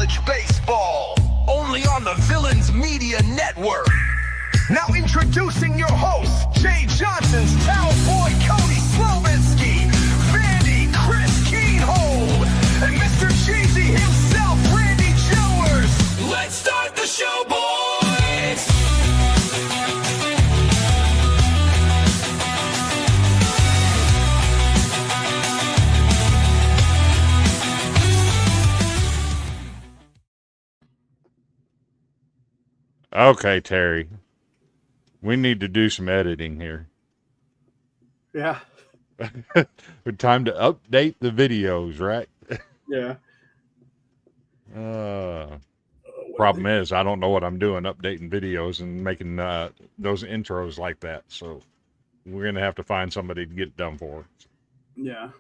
college baseball, only on the Villains Media Network. Now introducing your hosts, Jay Johnson's Town Boy Cody Slovinsky, Vandy Chris Keenhold, and Mr. Cheesy himself, Randy Jewers. Let's start the show, boys! Okay, Terry. We need to do some editing here. Yeah. Time to update the videos, right? Yeah. Problem is, I don't know what I'm doing updating videos and making those intros like that. So we're going to have to find somebody to get it done for. Yeah.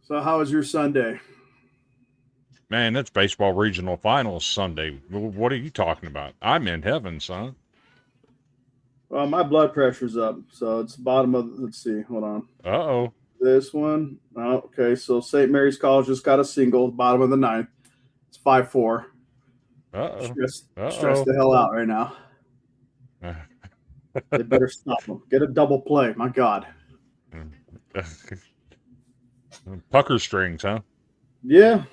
So how was your Sunday? Man, it's baseball regional finals Sunday. What are you talking about? I'm in heaven, son. Well, my blood pressure's up, so it's bottom of. Let's see. Hold on. Uh-oh. This one. Oh, okay, so St. Mary's College just got a single, bottom of the ninth. It's 5-4. Uh-oh. Stress the hell out right now. They better stop them. Get a double play. My God. Pucker strings, huh? Yeah.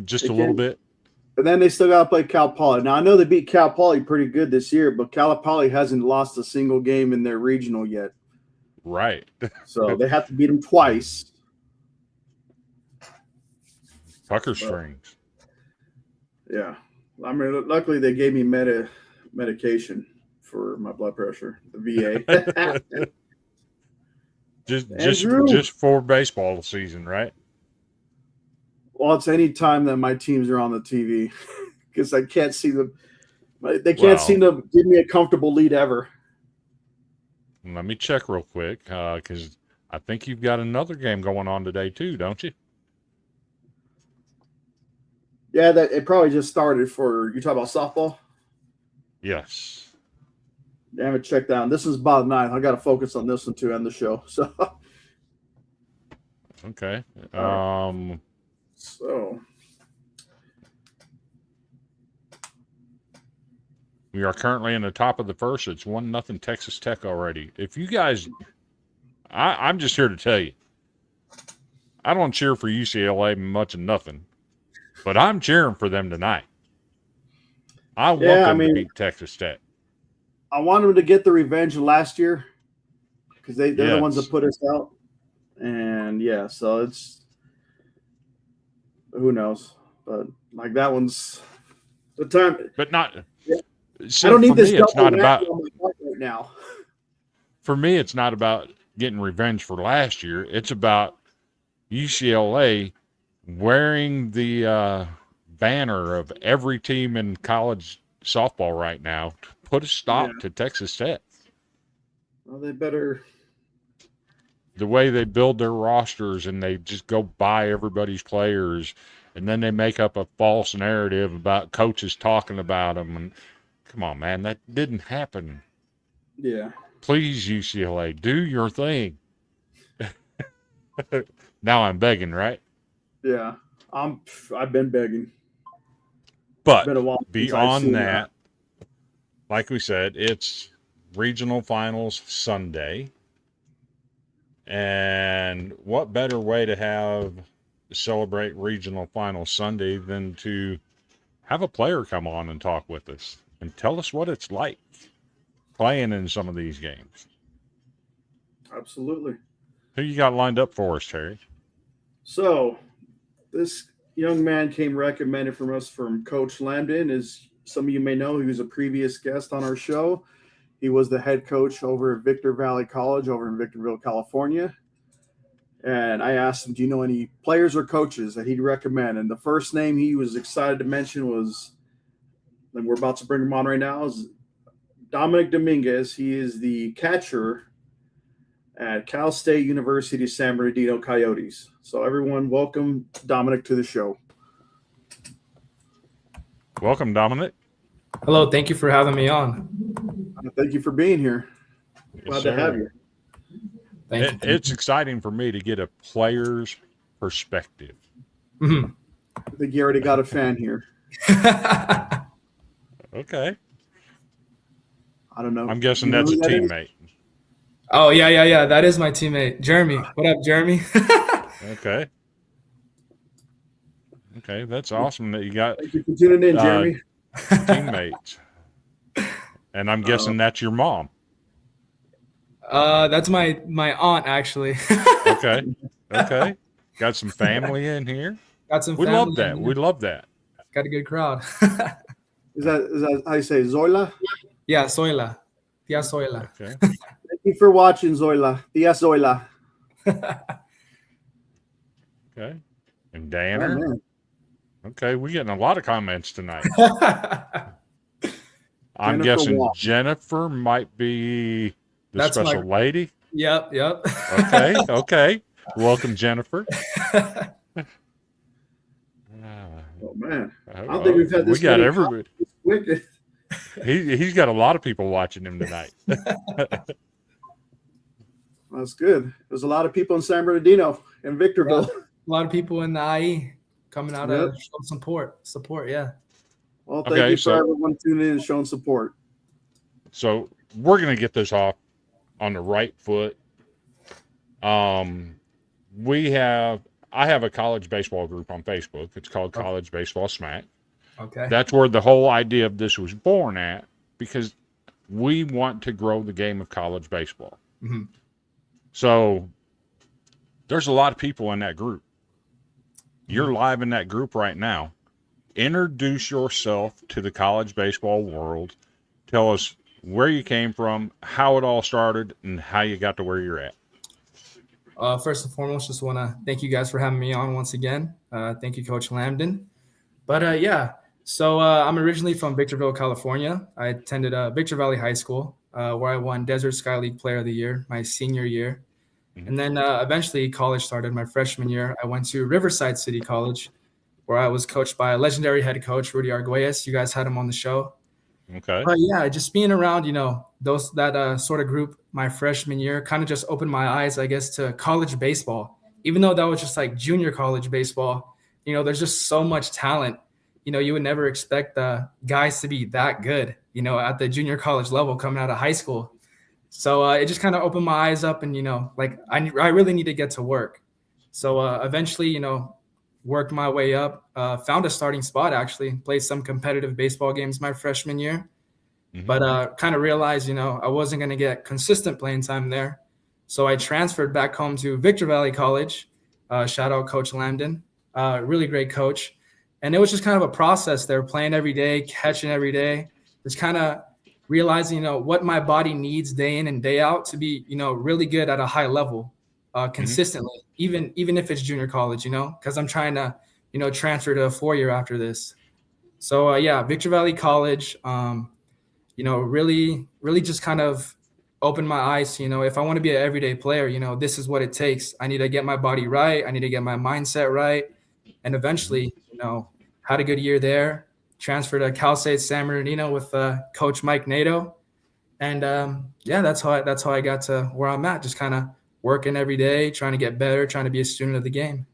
Just a little bit. And then they still got to play Cal Poly. Now, I know they beat Cal Poly pretty good this year, but Cal Poly hasn't lost a single game in their regional yet. Right. So they have to beat them twice. Pucker strings. Yeah. I mean, luckily they gave me medication for my blood pressure, the VA. just for baseball season, right? Well, it's any time that my teams are on the TV because I can't see them. They can't seem to give me a comfortable lead ever. Let me check real quick because I think you've got another game going on today too, don't you? Yeah, that it probably just started for you. Talk about softball. Yes. I haven't checked down. This is about 9. I got to focus on this one to end the show. So. Okay. So we are currently in the top of the first. It's 1-0 Texas Tech already. If you guys, I'm just here to tell you, I don't cheer for UCLA much of nothing, but I'm cheering for them tonight. I want them to beat Texas Tech. I want them to get the revenge of last year because they're the ones that put us out. And so it's. Who knows? But like that one's the time. But not. Yeah. See, I don't need this. It's not about right now. For me, it's not about getting revenge for last year. It's about UCLA wearing the banner of every team in college softball right now to put a stop to Texas Tech. Well, they better. The way they build their rosters and they just go buy everybody's players and then they make up a false narrative about coaches talking about them. And come on, man, that didn't happen. Yeah. Please, UCLA, do your thing. Now I'm begging, right? Yeah. I've been begging. But it's been a while beyond that, like we said, it's regional finals Sunday. And what better way to celebrate regional finals Sunday than to have a player come on and talk with us and tell us what it's like playing in some of these games. Absolutely. Who you got lined up for us, Terry? So this young man came recommended from us from Coach Lambden. As some of you may know, he was a previous guest on our show. He was the head coach over at Victor Valley College over in Victorville, California. And I asked him, do you know any players or coaches that he'd recommend? And the first name he was excited to mention was, and we're about to bring him on right now, is Dominic Dominguez. He is the catcher at Cal State University San Bernardino Coyotes. So everyone, welcome Dominic to the show. Welcome, Dominic. Hello, thank you for having me on. Thank you for being here. Glad to have you. It's exciting for me to get a player's perspective. Mm-hmm. think you already got a fan here. Okay. I don't know. I'm guessing You know that's a who that is? teammate. Oh, yeah. That is my teammate, Jeremy. What up, Jeremy? Okay. Okay, that's awesome that you got Thank you for tuning in, uh, Jeremy. teammates. And I'm guessing that's your mom. That's my aunt, actually. Okay. Okay. Got some family in here. Got some We family love in that. here. We love that. Got a good crowd. Is that how you say it? Zoila? Yeah, Zoila. Tia Zoila. Okay. Thank you for watching, Zoila. Tia Zoila. Okay. And Oh, Danner. man. Okay, we're getting a lot of comments tonight. I'm Jennifer guessing Wong. Jennifer might be the That's special lady. Yep. Okay. Okay. Welcome, Jennifer. Oh, man. I don't think we've had this We got many everybody. comments this quick. He's got a lot of people watching him tonight. That's good. There's a lot of people in San Bernardino and Victorville. A lot of people in the IE coming out Yep. to show support. Yeah. Well, thank Okay, you for so- everyone tuning in and showing support. So we're gonna get this off on the right foot. I have a college baseball group on Facebook. It's called College Baseball Smack. Okay. That's where the whole idea of this was born at, because we want to grow the game of college baseball. Mm-hmm. So there's a lot of people in that group. You're live in that group right now. Introduce yourself to the college baseball world. Tell us where you came from, how it all started, and how you got to where you're at. First and foremost, just want to thank you guys for having me on once again. Thank you, Coach Lambden. But yeah, so I'm originally from Victorville, California. I attended Victor Valley High School, where I won Desert Sky League Player of the Year my senior year. Mhm. And then eventually college started my freshman year. I went to Riverside City College, where I was coached by a legendary head coach, Rudy Arguelles. You guys had him on the show. Okay. But yeah, just being around, that sort of group my freshman year kind of just opened my eyes, I guess, to college baseball. Even though that was just like junior college baseball, there's just so much talent. You would never expect the guys to be that good, at the junior college level coming out of high school. So it just kind of opened my eyes up, and I really need to get to work. So eventually, worked my way up, found a starting spot, actually played some competitive baseball games my freshman year, but kind of realized, I wasn't going to get consistent playing time there. So I transferred back home to Victor Valley College. Shout out Coach Lambden, really great coach. And it was just kind of a process there, playing every day, catching every day, just kind of realizing, what my body needs day in and day out to be, really good at a high level. Consistently, even if it's junior college, because I'm trying to, transfer to a 4-year after this. So yeah, Victor Valley College, really just kind of opened my eyes. If I want to be an everyday player, this is what it takes. I need to get my body right. I need to get my mindset right, and eventually, had a good year there. Transferred to Cal State San Bernardino with Coach Mike Nato, and yeah, that's how I got to where I'm at. Just kind of working every day, trying to get better, trying to be a student of the game.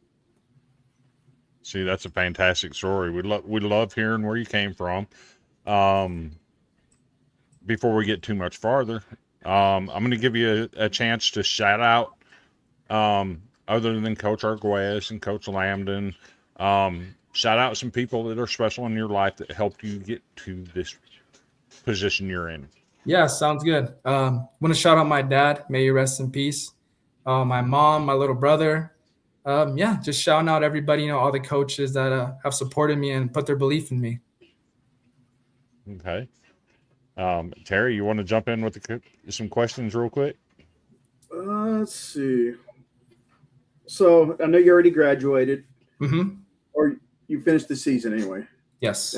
See, that's a fantastic story. We love hearing where you came from. Before we get too much farther, I'm going to give you a chance to shout out, other than Coach Arguelles and Coach Lambden, shout out some people that are special in your life that helped you get to this position you're in. Yeah, sounds good. Want to shout out my dad. May you rest in peace. My mom, my little brother. Yeah, just shouting out everybody, all the coaches that have supported me and put their belief in me. Okay. Terry, you want to jump in with some questions real quick? Let's see. So I know you already graduated, or you finished the season anyway. Yes.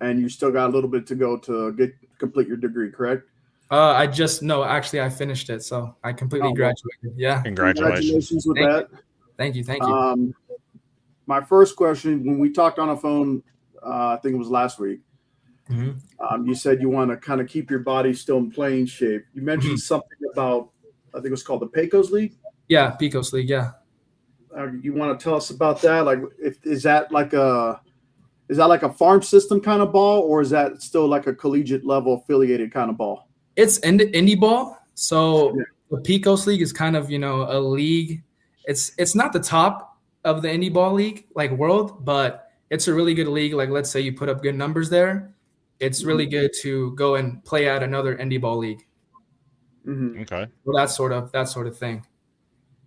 And you still got a little bit to go to complete your degree, correct? Actually, I finished it, so I completely graduated. Yeah. Congratulations with that. Thank you. My first question, when we talked on the phone, I think it was last week, you said you want to kind of keep your body still in playing shape. You mentioned something about, I think it was called the Pecos League. Yeah, Pecos League. Yeah. You want to tell us about that? Like, is that like a farm system kind of ball, or is that still like a collegiate level affiliated kind of ball? It's indie ball. So Yeah. the Pecos League is kind of, a league. It's not the top of the indie ball league, like world, but it's a really good league. Like, let's say you put up good numbers there. It's really good to go and play at another indie ball league. Mm-hmm. Okay. Well, that sort of thing.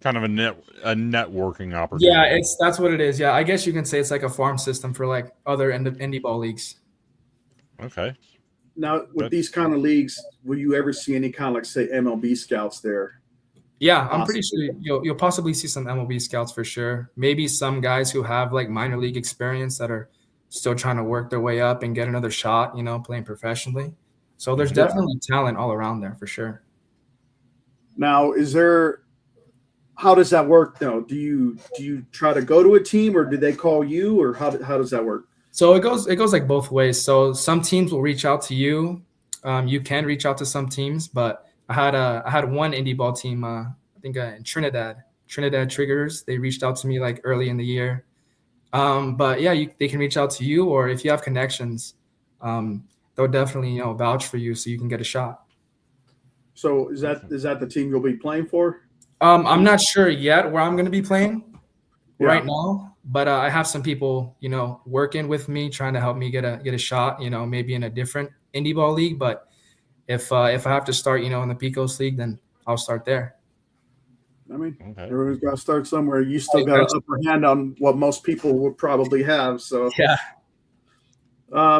Kind of a networking opportunity. Yeah, that's what it is. Yeah, I guess you can say it's like a farm system for like other indie ball leagues. Okay. Now, with these kind of leagues, will you ever see any kind of, like, say, MLB scouts there? Yeah, I'm pretty sure you'll possibly see some MLB scouts for sure. Maybe some guys who have like minor league experience that are still trying to work their way up and get another shot, playing professionally. So there's definitely talent all around there for sure. Now, how does that work though? Do you try to go to a team, or do they call you, or how does that work? So it goes like both ways. So some teams will reach out to you. You can reach out to some teams, but I had one indie ball team, I think in Trinidad Triggers. They reached out to me like early in the year. But yeah, they can reach out to you, or if you have connections, they'll definitely vouch for you so you can get a shot. So is that the team you'll be playing for? I'm not sure yet where I'm going to be playing right Yeah. now, but I have some people, working with me, trying to help me get a shot, maybe in a different indie ball league. But if I have to start, in the Pecos League, then I'll start there. I mean, Okay. everyone's got to start somewhere. You still got an upper hand on what most people would probably have. So Yeah.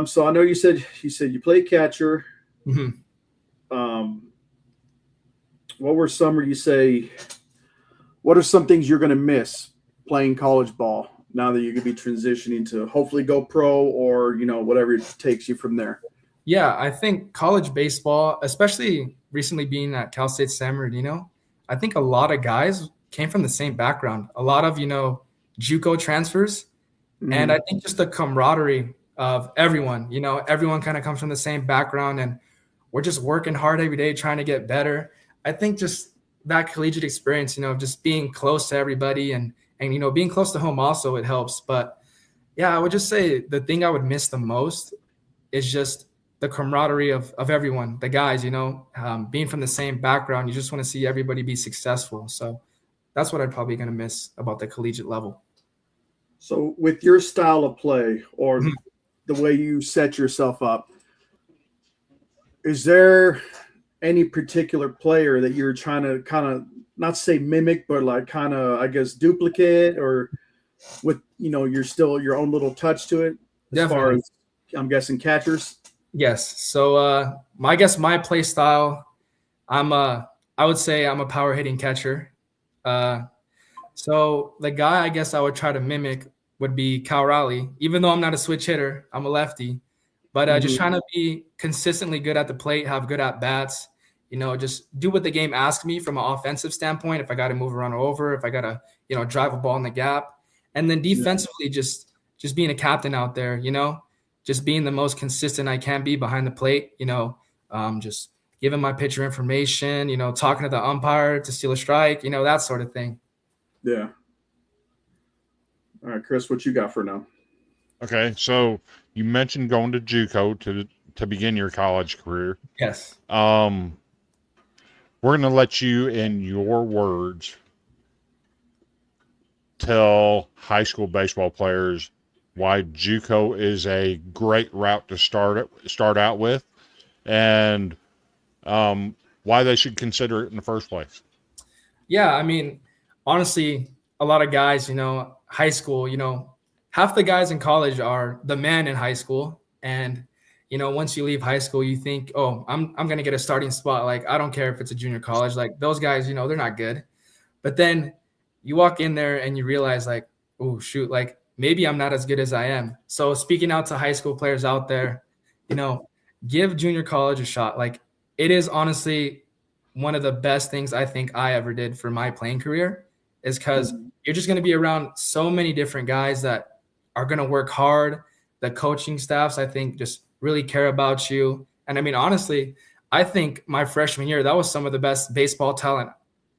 So I know you said you play catcher. Mm-hmm. What are some things you're going to miss playing college ball now that you could be transitioning to hopefully go pro, or whatever it takes you from there? Yeah, I think college baseball, especially recently being at Cal State San Bernardino, I think a lot of guys came from the same background. A lot of JUCO transfers, and I think just the camaraderie of everyone. Everyone kind of comes from the same background, and we're just working hard every day trying to get better. I think just that collegiate experience, just being close to everybody and being close to home also, it helps. But yeah, I would just say the thing I would miss the most is just the camaraderie of everyone, the guys, being from the same background. You just want to see everybody be successful. So that's what I'm probably going to miss about the collegiate level. So with your style of play, or the way you set yourself up, is there any particular player that you're trying to kind of, not say mimic, but like kind of, I guess, duplicate, or with, you're still your own little touch to it as Definitely. far as, I'm guessing, catchers? Yes. So I guess my play style, I would say I'm a power hitting catcher. So the guy I guess I would try to mimic would be Cal Raleigh, even though I'm not a switch hitter, I'm a lefty. But just trying to be consistently good at the plate, have good at bats, just do what the game asks me from an offensive standpoint. If I got to move a runner over, if I got to, drive a ball in the gap, and then defensively, just being a captain out there, just being the most consistent I can be behind the plate, just giving my pitcher information, talking to the umpire to steal a strike, that sort of thing. Yeah. All right, Chris, what you got for now? Okay, so you mentioned going to JUCO to begin your college career. Yes. We're going to let you, in your words, tell high school baseball players why JUCO is a great route to start out with, and why they should consider it in the first place. Yeah, I mean, honestly, a lot of guys, high school, half the guys in college are the man in high school. And, once you leave high school, you think, oh, I'm going to get a starting spot. Like, I don't care if it's a junior college. Like, those guys, they're not good. But then you walk in there and you realize, like, oh, shoot, like, maybe I'm not as good as I am. So speaking out to high school players out there, give junior college a shot. Like, it is honestly one of the best things I think I ever did for my playing career, is because you're just going to be around so many different guys that are going to work hard. The coaching staffs, I think, just really care about you. And I mean, honestly, I think my freshman year, that was some of the best baseball talent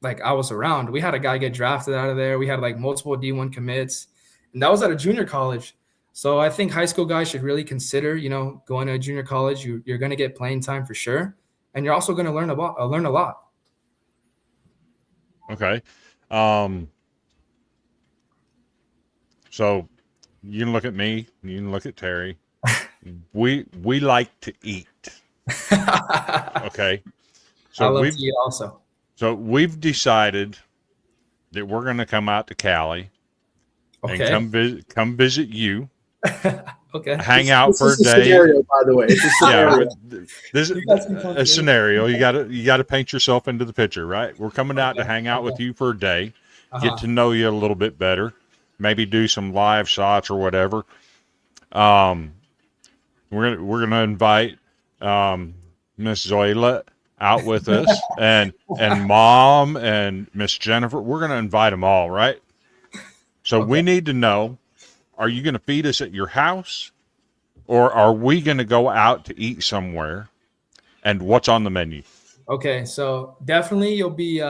like I was around. We had a guy get drafted out of there. We had like multiple D1 commits, and that was at a junior college. So I think high school guys should really consider, going to a junior college. You're going to get playing time for sure, and you're also going to learn a lot. Okay. So you can look at me, you can look at Terry. We like to eat. Okay. So I love to eat also. So we've decided that we're going to come out to Cali and come visit you. Okay. Hang out for a day. Scenario, by the way. It's a scenario. Yeah, this is a scenario. You got to paint yourself into the picture, right? We're coming out to hang out with you for a day, get to know you a little bit better, maybe do some live shots or whatever. We're gonna invite Miss Zoila out with us, and Mom and Miss Jennifer. We're gonna invite them all, right? So we need to know: are you gonna feed us at your house, or are we gonna go out to eat somewhere? And what's on the menu? Okay, so definitely you'll be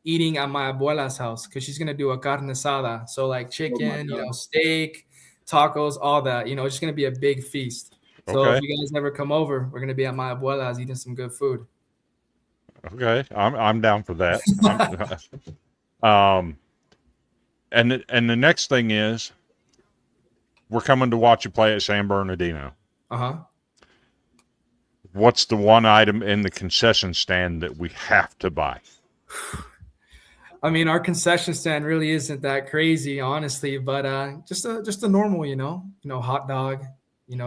eating at my abuela's house because she's gonna do a carne asada. So like chicken, steak, tacos, all that. It's just gonna be a big feast. So if you guys ever come over, we're gonna be at my abuela's eating some good food. Okay, I'm down for that. And the next thing is, we're coming to watch you play at San Bernardino. What's the one item in the concession stand that we have to buy? I mean, our concession stand really isn't that crazy, honestly, but just a normal, hot dog,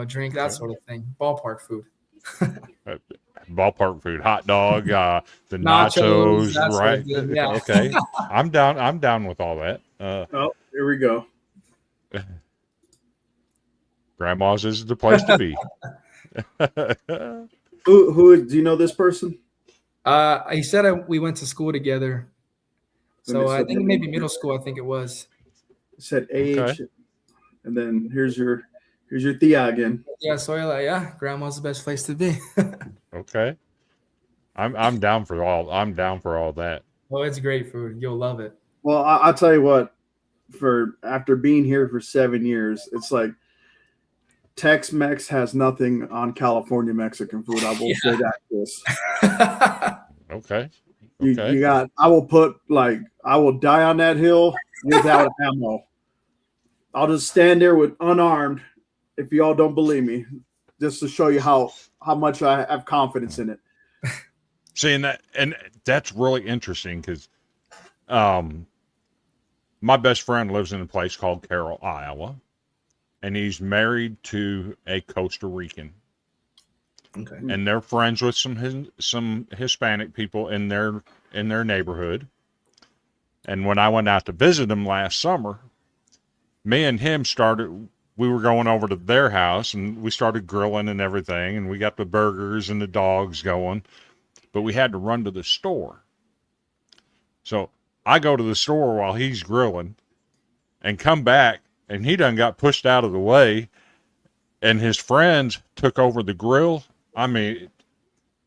drink, that sort of thing. Ballpark food. Ballpark food, hot dog, the nachos, right? Sort of, yeah. Okay, I'm down with all that. Here we go. Grandma's is the place to be. Who do you know this person? He said we went to school together. So I think maybe middle school. I think it was. It said age, and then here's your tia again. Yeah, so grandma's the best place to be. Okay, I'm down for all. I'm down for all that. Oh, it's great food. You'll love it. Well, I'll tell you what. After being here for 7 years, it's like Tex-Mex has nothing on California Mexican food. I will say that, Chris. Okay. You got. I will die on that hill without ammo. I'll just stand there with unarmed. If y'all don't believe me, just to show you how much I have confidence in it. See, and that's really interesting because, my best friend lives in a place called Carroll, Iowa, and he's married to a Costa Rican. Okay. And they're friends with some Hispanic people in their neighborhood. And when I went out to visit them last summer, me and him we were going over to their house and we started grilling and everything, and we got the burgers and the dogs going, but we had to run to the store. So I go to the store while he's grilling and come back, and he done got pushed out of the way, and his friends took over the grill. I mean,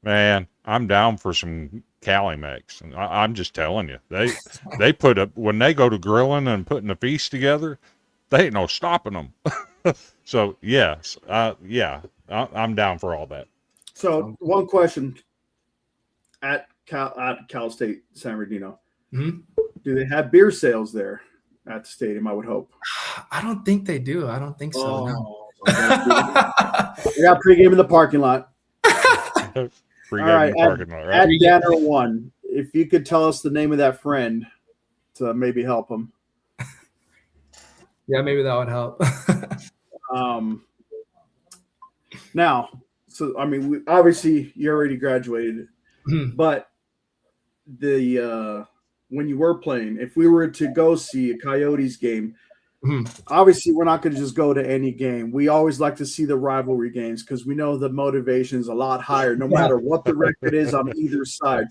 man, I'm down for some Cali Mex. I'm just telling you, they put up, when they go to grilling and putting a feast together, they ain't no stopping them. So yes, I'm down for all that. So one question at Cal State San Bernardino, do they have beer sales there at the stadium? I would hope. I don't think they do. I don't think so. No. We got pregame in the parking lot. Pregame in the parking lot, right? At Danner 1, if you could tell us the name of that friend to maybe help him. Yeah, maybe that would help. Now, so I mean, obviously you already graduated, but when you were playing, if we were to go see a Coyotes game, obviously we're not going to just go to any game. We always like to see the rivalry games because we know the motivation is a lot higher, no matter what the record is on either side.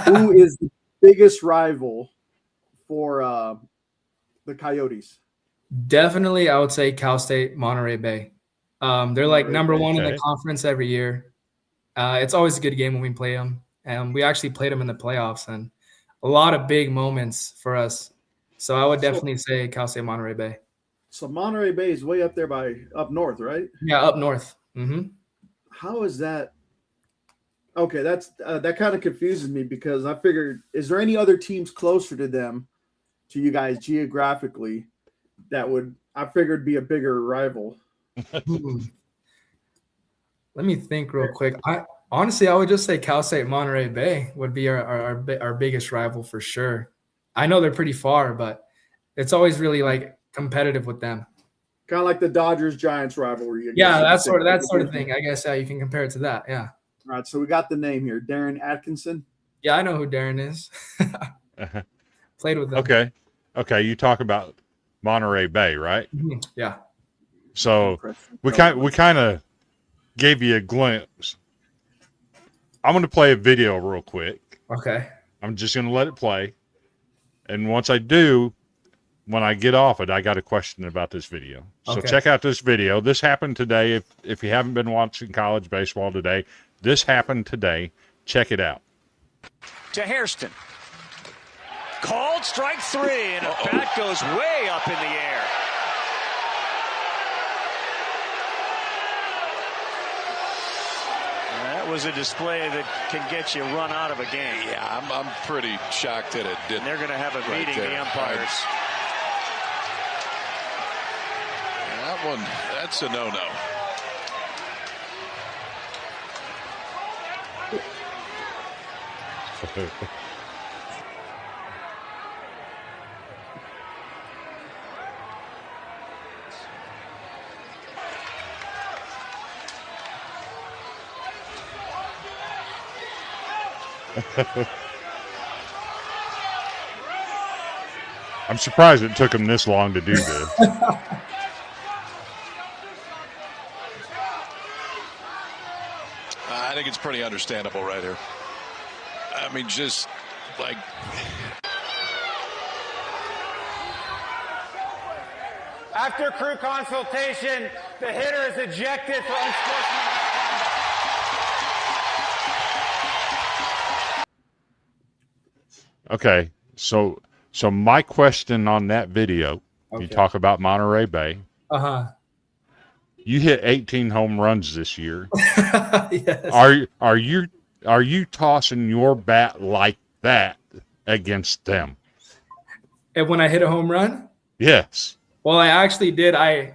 Who is the biggest rival for the Coyotes? Definitely, I would say Cal State, Monterey Bay. They're like number one in the conference every year. It's always a good game when we play them, and we actually played them in the playoffs. And a lot of big moments for us. So I would definitely say Cal State Monterey Bay. So Monterey Bay is way up there up north, right? Yeah, up north. Mm-hmm. How is that? Okay, that kind of confuses me because I figured, is there any other teams closer to them, to you guys geographically, that would I figured be a bigger rival? Let me think real quick. Honestly, I would just say Cal State Monterey Bay would be our biggest rival for sure. I know they're pretty far, but it's always really like competitive with them. Kind of like the Dodgers-Giants rivalry. Yeah, that sort of thing. I guess you can compare it to that. Yeah. All right, so we got the name here, Darren Atkinson. Yeah, I know who Darren is. Played with them. Okay. You talk about Monterey Bay, right? Mm-hmm. Yeah. So we kind of gave you a glimpse. I'm going to play a video real quick. Okay. I'm just going to let it play, and once I do, when I get off it, I got a question about this video. So check out this video. This happened today. If you haven't been watching college baseball today, this happened today. Check it out. To Hairston. Called strike 3, and a bat goes way up in the air. That was a display that can get you run out of a game. Yeah, I'm pretty shocked that it didn't. And they're going to have a meeting, the umpires. That one, that's a no-no. I'm surprised it took him this long to do this. I think it's pretty understandable right here. I mean, just like... After crew consultation, the hitter is ejected for unsportsmanlike conduct. Okay, so my question on that video, you talk about Monterey Bay. Uh-huh. You hit 18 home runs this year. Yes. Are you tossing your bat like that against them? And when I hit a home run? Yes. Well, I actually did. Okay.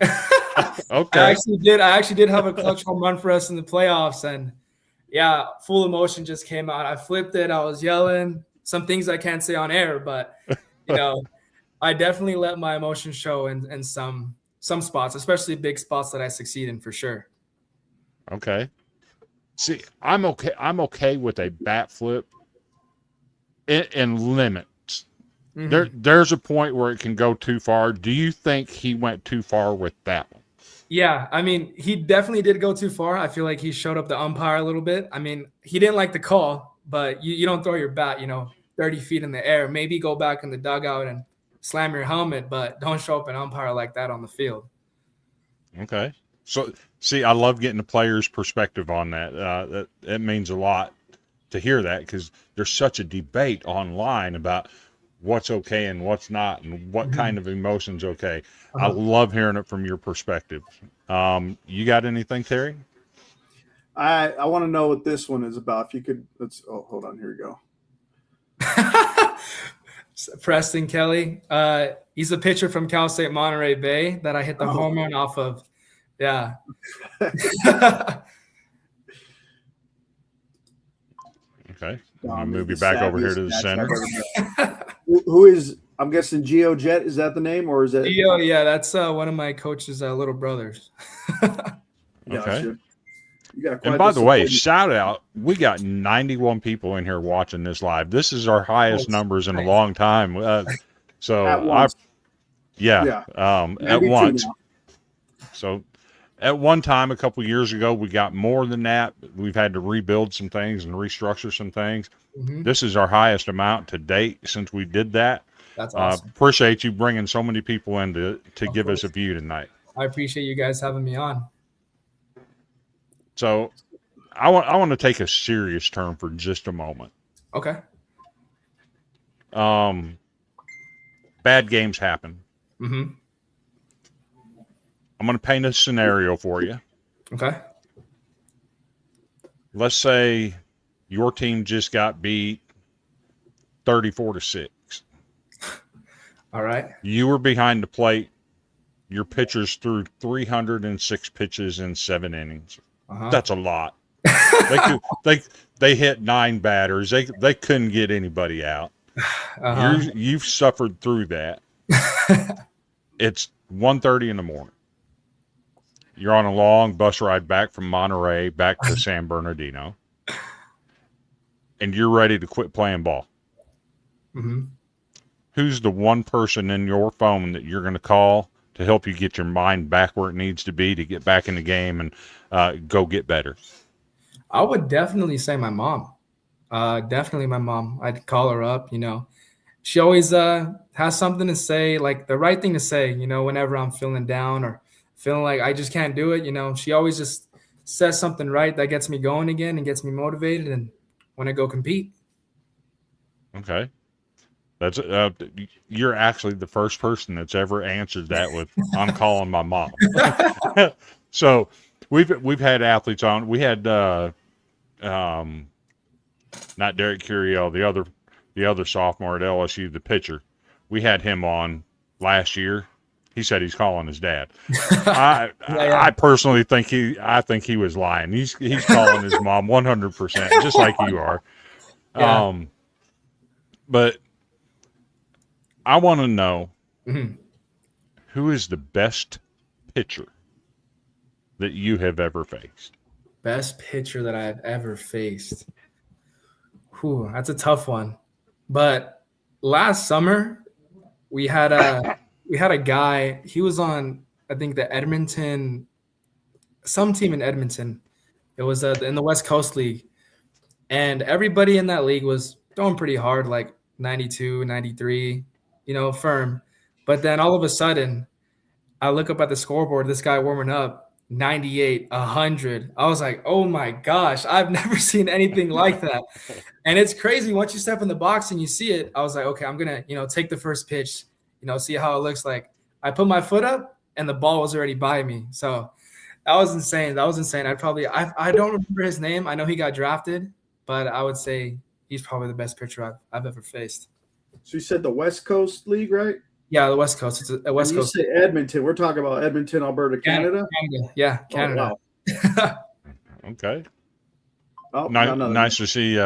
I actually did have a clutch home run for us in the playoffs, and yeah, full emotion just came out. I flipped it. I was yelling. Some things I can't say on air, but I definitely let my emotions show in some spots, especially big spots that I succeed in for sure. Okay. See, I'm okay with a bat flip in limits. Mm-hmm. There's a point where it can go too far. Do you think he went too far with that one? Yeah, I mean, he definitely did go too far. I feel like he showed up the umpire a little bit. I mean, he didn't like the call, but you don't throw your bat, 30 feet in the air. Maybe go back in the dugout and slam your helmet, but don't show up an umpire like that on the field. Okay. So, see, I love getting the player's perspective on that. It means a lot to hear that because there's such a debate online about what's okay and what's not and what kind of emotion's okay. I love hearing it from your perspective. You got anything, Terry? I want to know what this one is about. If you could, hold on. Here we go. Preston Kelly. He's a pitcher from Cal State Monterey Bay that I hit the home run off of. Yeah. Okay. I'll move you back over here to the center. Who is, I'm guessing Geo Jet, is that the name or is that? Geo, yeah, that's one of my coach's little brothers. Okay. And by the way, shout out, we got 91 people in here watching this live. This is our highest numbers in a long time. So at once. At once. So at one time, a couple years ago, we got more than that. We've had to rebuild some things and restructure some things. Mm-hmm. This is our highest amount to date since we did that. That's awesome. Appreciate you bringing so many people in to give us a view tonight. I appreciate you guys having me on. So I want to take a serious turn for just a moment. Okay. Bad games happen. Mm-hmm. I'm going to paint a scenario for you. Okay. Let's say your team just got beat 34-6. All right. You were behind the plate. Your pitchers threw 306 pitches in 7 innings. Uh-huh. That's a lot. They hit 9 batters. They couldn't get anybody out. Uh-huh. You've suffered through that. It's 1:30 in the morning. You're on a long bus ride back from Monterey back to San Bernardino, and you're ready to quit playing ball. Mm-hmm. Who's the one person in your phone that you're going to call to help you get your mind back where it needs to be to get back in the game and go get better? I would definitely say my mom. Definitely my mom. I'd call her up, She always has something to say, like the right thing to say, whenever I'm feeling down or feeling like I just can't do it. She always just says something right that gets me going again and gets me motivated and want to go compete. Okay. That's you're actually the first person that's ever answered that with "I'm calling my mom." So we've had athletes on. We had not Derek Curiel, the other sophomore at LSU, the pitcher. We had him on last year. He said he's calling his dad. I personally think he was lying. He's calling his mom 100%, just like you are. Yeah. But I want to know Mm-hmm. who is the best pitcher that you have ever faced? Best pitcher that I've ever faced. Whew, that's a tough one. But last summer we had a guy. He was on, I think, some team in Edmonton. It was in the West Coast League, and everybody in that league was throwing pretty hard, like 92, 93, firm. But then all of a sudden, I look up at the scoreboard. This guy warming up 98, 100. I was like, oh my gosh, I've never seen anything like that. And it's crazy once you step in the box and you see it. I was like, okay, I'm gonna take the first pitch, see how it looks like. I put my foot up and the ball was already by me. So that was insane. I don't remember his name. I know he got drafted, but I would say he's probably the best pitcher I've ever faced. So you said the West Coast League, right? Yeah, the West Coast. It's a West Coast. You say Edmonton. We're talking about Edmonton, Alberta, Canada? Canada. Yeah, Canada. Oh, wow. Okay. Oh, nice to see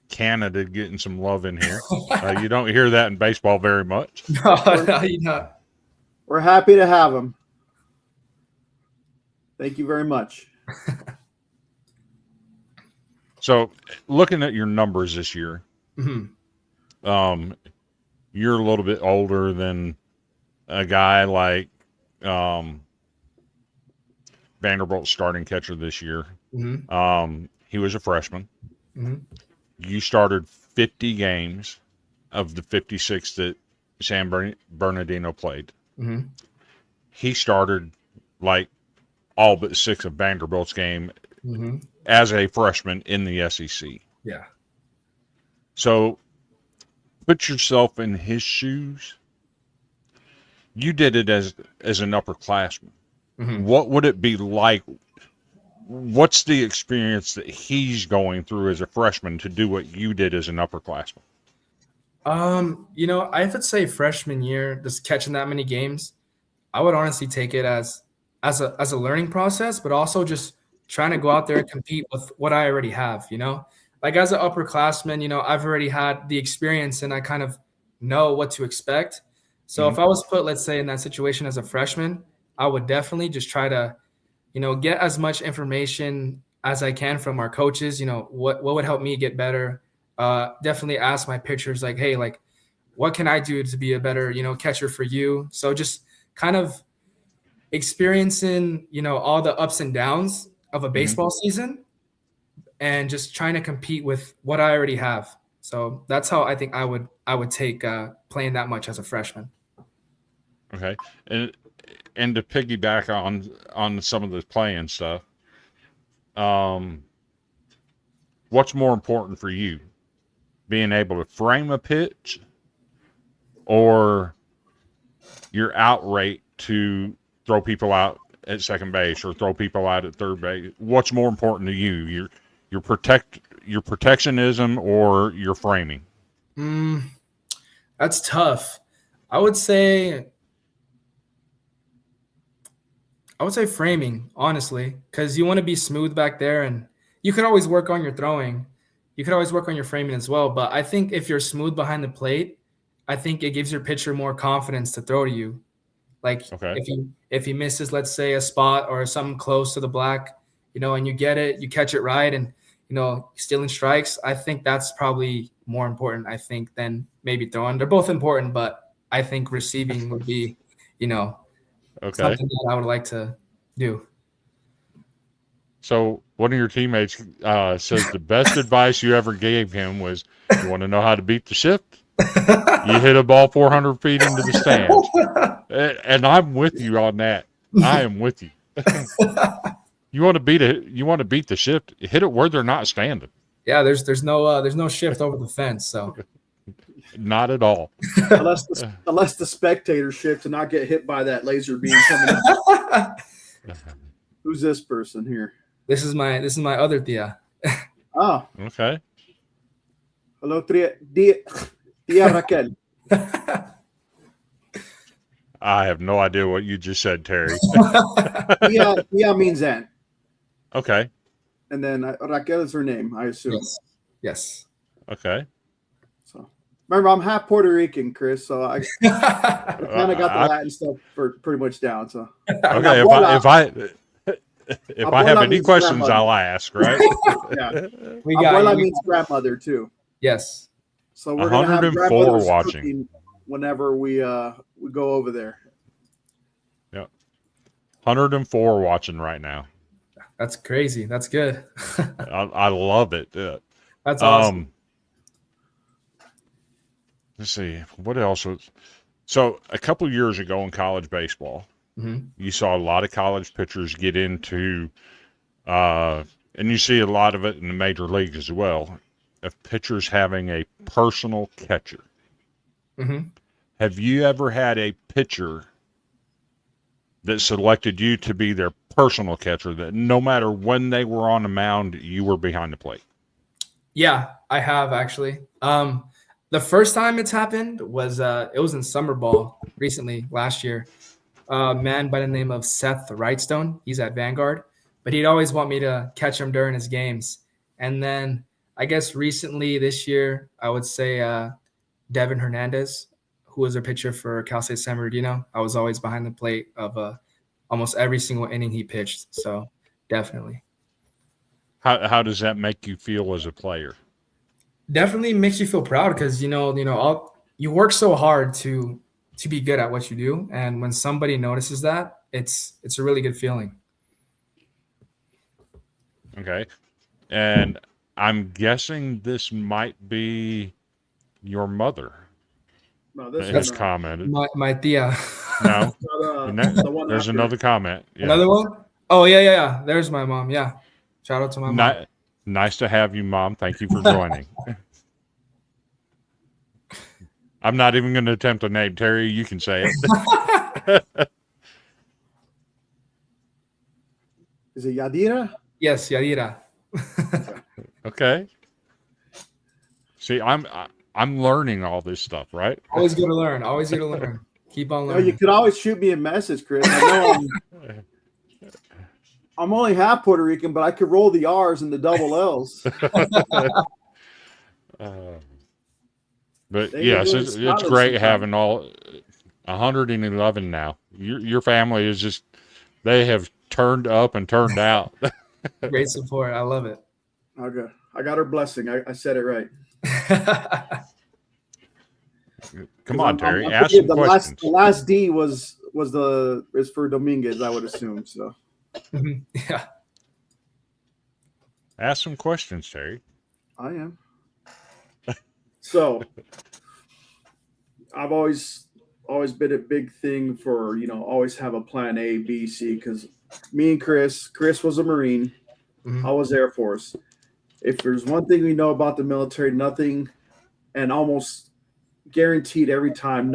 Canada getting some love in here. You don't hear that in baseball very much. No, you're not. We're happy to have them. Thank you very much. So, looking at your numbers this year, Mm-hmm. You're a little bit older than a guy like Vanderbilt's starting catcher this year. Mm-hmm. He was a freshman. Mm-hmm. You started 50 games of the 56 that San Bernardino played. Mm-hmm. He started like all but 6 of Vanderbilt's game Mm-hmm. as a freshman in the SEC. Yeah. So put yourself in his shoes. You did it as an upperclassman. Mm-hmm. What would it be like? What's the experience that he's going through as a freshman to do what you did as an upperclassman? I would say freshman year, just catching that many games, I would honestly take it as a learning process, but also just trying to go out there and compete with what I already have, Like as an upperclassman, I've already had the experience and I kind of know what to expect. So if I was put, let's say, in that situation as a freshman, I would definitely just try to, get as much information as I can from our coaches, what would help me get better. Definitely ask my pitchers like, hey, like, what can I do to be a better, catcher for you? So just kind of experiencing, all the ups and downs of a baseball season and just trying to compete with what I already have. So that's how I think I would take playing that much as a freshman. Okay. And to piggyback on some of the playing stuff, what's more important for you? being able to frame a pitch or your out rate to throw people out at second base or throw people out at third base? What's more important to you? Your protectionism or your framing? That's tough. I would say framing, honestly, because you want to be smooth back there, and you could always work on your throwing. You could always work on your framing as well. But I think if you're smooth behind the plate, I think it gives your pitcher more confidence to throw to you. Like if he misses, let's say, a spot or something close to the black, and you get it, you catch it right, and stealing strikes, I think that's probably more important, I think, than maybe throwing. They're both important, but I think receiving would be, something that I would like to do. So one of your teammates says the best advice you ever gave him was, you want to know how to beat the shift? You hit a ball 400 feet into the stands. And I'm with you on that. I am with you. You want to beat the shift, hit it where they're not standing. Yeah, there's no shift over the fence, so not at all. unless the spectator shift to not get hit by that laser beam coming up. Who's this person here? This is my other tia. Oh, okay. Hello, tia Raquel. I have no idea what you just said, Terry. Tia means aunt. Okay. And then Raquel is her name, I assume. Yes. Okay. So remember, I'm half Puerto Rican, Chris, so I kind of got the Latin stuff pretty much down. So okay, if I have any questions, I'll ask. Right? Yeah. Abuela means grandmother too. Yes. So we're gonna have 104 watching whenever we go over there. Yeah. 104 watching right now. That's crazy. That's good. I love it. That's awesome. Let's see. What else was... So a couple years ago in college baseball, you saw a lot of college pitchers get into, and you see a lot of it in the major leagues as well, of pitchers having a personal catcher. Have you ever had a pitcher that selected you to be their personal catcher, that no matter when they were on the mound, you were behind the plate? Yeah, I have actually. The first time it's happened was it was in summer ball recently last year. A man by the name of Seth Wrightstone. He's at Vanguard, but he'd always want me to catch him during his games. And then I guess recently this year, I would say Devin Hernandez, who was a pitcher for Cal State San Bernardino. I was always behind the plate of almost every single inning he pitched. So definitely. How does that make you feel as a player? Definitely makes you feel proud because you work so hard to be good at what you do, and when somebody notices that, it's a really good feeling. Okay, and I'm guessing this might be your mother. No, this has commented. My tia. No, there's another comment. Yeah. Another one? Oh yeah. There's my mom. Yeah, shout out to my mom. Nice to have you, Mom. Thank you for joining. I'm not even going to attempt a name, Terry. You can say it. Is it Yadira? Yes, Yadira. Okay. See, I'm learning all this stuff, right? Always good to learn. Always good to learn. Keep on learning. You could always shoot me a message, Chris. I know I'm only half Puerto Rican, but I could roll the R's and the double L's. But yes, it's great having all 111 now. Your family is just, they have turned up and turned out. Great support. I love it. Okay. I got her blessing. I said it right. Come on, Terry. Ask some questions. The last D is for Dominguez, I would assume. So yeah. Ask some questions, Terry. I am. So I've always been a big thing for, always have a plan A, B, C, because me and Chris was a Marine. I was Air Force. If there's one thing we know about the military, nothing and almost guaranteed every time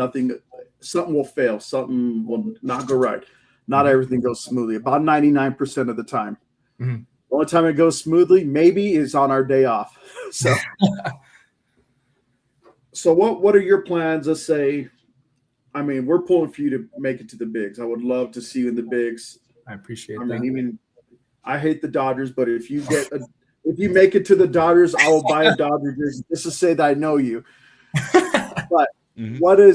something will fail, something will not go right. Not everything goes smoothly. About 99% of the time. Mhm. The only time it goes smoothly, maybe, is on our day off. So what are your plans? Let's say, I mean, we're pulling for you to make it to the bigs. I would love to see you in the bigs. I appreciate I that. mean, even I hate the Dodgers, but if you make it to the Dodgers, I will buy a Dodger jersey just to say that I know you. But what are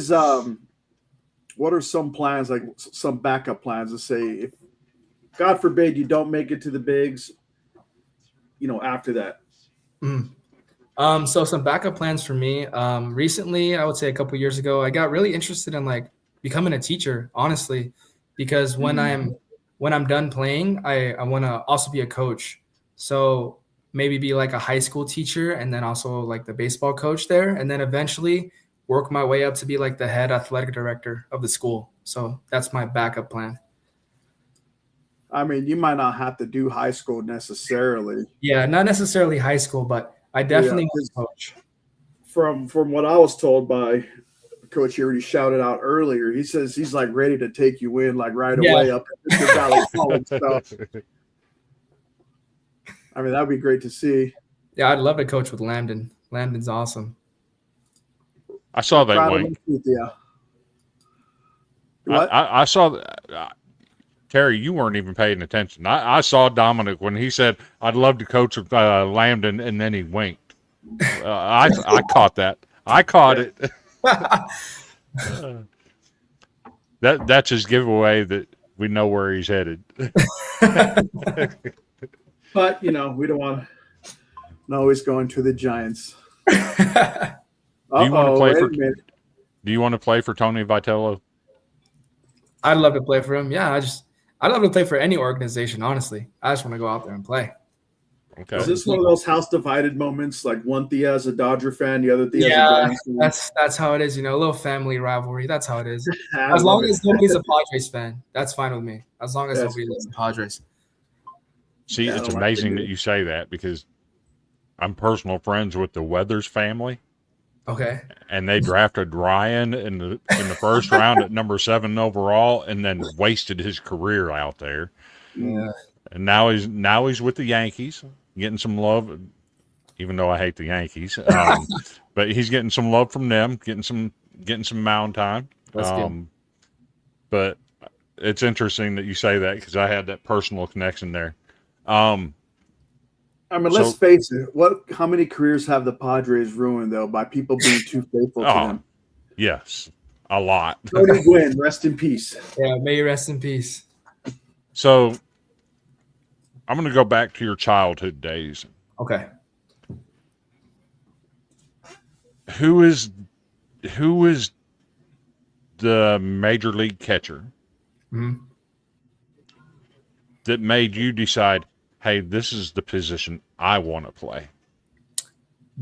some plans, like some backup plans, to say if God forbid you don't make it to the bigs, after that? So some backup plans for me. Recently, I would say a couple years ago, I got really interested in like becoming a teacher, honestly, because when I'm done playing, I want to also be a coach. So maybe be like a high school teacher and then also like the baseball coach there, and then eventually work my way up to be like the head athletic director of the school. So that's my backup plan. I mean, you might not have to do high school necessarily. Yeah, not necessarily high school, but I definitely want to coach. From what I was told by Coach he already shouted out earlier, he says he's like ready to take you in like right away up at Mr. Valley College. So, I mean, that would be great to see. Yeah, I'd love to coach with Lambden. Lambden's awesome. I saw that link. Yeah. I saw Terry, you weren't even paying attention. I saw Dominic when he said, I'd love to coach with Lambden, and then he winked. I caught that. I caught it. That's his giveaway that we know where he's headed. But, we don't want to know he's going to the Giants. Do you want to play for Tony Vitello? I'd love to play for him. Yeah, I'd love to play for any organization, honestly. I just want to go out there and play. Okay. Is this one of those house divided moments, like one Thea is a Dodger fan, the other Thea is a Giants fan? That's how it is, a little family rivalry. That's how it is. As long as nobody's a Padres fan, that's fine with me. As long as nobody is a Padres. See, it's amazing that you say that because I'm personal friends with the Weathers family. Okay. And they drafted Ryan in the first round at number 7 overall, and then wasted his career out there. Yeah. And now he's with the Yankees, getting some love, even though I hate the Yankees. But he's getting some love from them, getting some mound time. That's good. But it's interesting that you say that because I had that personal connection there. I mean, let's face it. How many careers have the Padres ruined, though, by people being too faithful to them? Yes, a lot. Cody Gwynn, rest in peace. Yeah, may you rest in peace. So I'm going to go back to your childhood days. Okay. Who is the major league catcher that made you decide, hey, this is the position I want to play?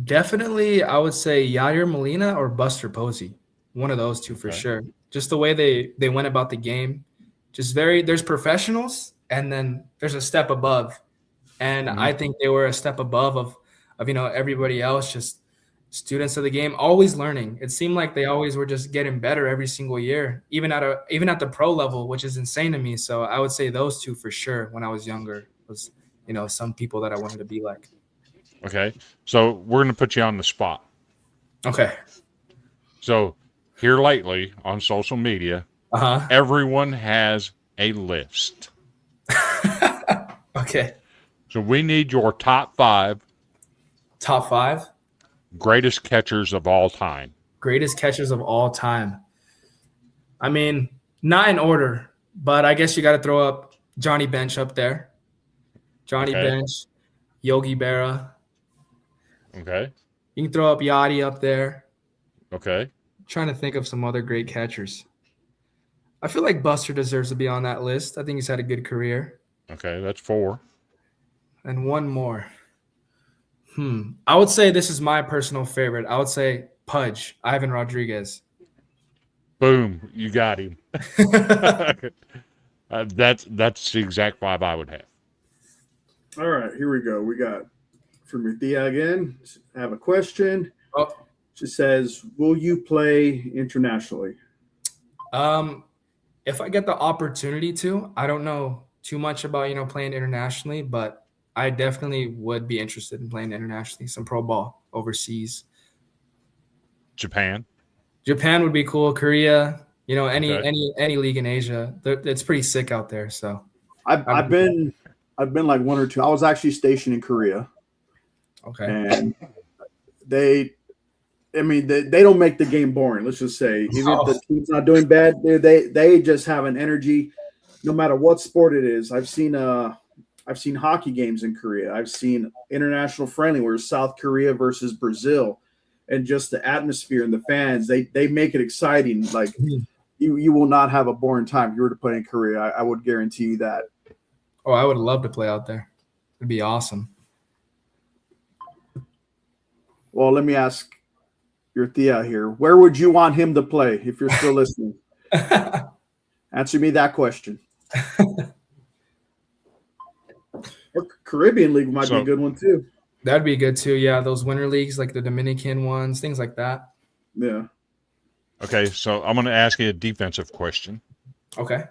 Definitely, I would say Yadier Molina or Buster Posey. One of those two for sure. Just the way they went about the game. Just there's professionals and then there's a step above. And I think they were a step above of everybody else, just students of the game, always learning. It seemed like they always were just getting better every single year, even at the pro level, which is insane to me. So I would say those two for sure when I was younger was, some people that I wanted to be like. Okay. So we're going to put you on the spot. Okay. So here lately on social media, everyone has a list. Okay. So we need your top 5. Top 5? Greatest catchers of all time. Greatest catchers of all time. I mean, not in order, but I guess you got to throw up Johnny Bench up there. Johnny Bench, Yogi Berra. Okay. You can throw up Yachty up there. Okay. I'm trying to think of some other great catchers. I feel like Buster deserves to be on that list. I think he's had a good career. Okay, that's 4. And one more. I would say this is my personal favorite. I would say Pudge, Ivan Rodriguez. Boom, you got him. That's the exact 5 I would have. All right, here we go. We got from Thea again. I have a question. Oh. She says, "Will you play internationally?" If I get the opportunity to, I don't know too much about, playing internationally, but I definitely would be interested in playing internationally, some pro ball overseas. Japan. Japan would be cool. Korea, any Okay. any league in Asia. It's pretty sick out there. So I've been like one or two. I was actually stationed in Korea, okay. and they don't make the game boring. Let's just say, even if the team's not doing bad, they just have an energy, no matter what sport it is. I've seen hockey games in Korea. I've seen international friendly where it's South Korea versus Brazil, and just the atmosphere and the fans. They make it exciting. Like you will not have a boring time if you were to play in Korea. I would guarantee you that. Oh, I would love to play out there. It'd be awesome. Well, let me ask your Thea here. Where would you want him to play if you're still listening? Answer me that question. Or Caribbean League might be a good one too. That'd be good too. Yeah, those winter leagues like the Dominican ones, things like that. Yeah. Okay, so I'm going to ask you a defensive question. Okay.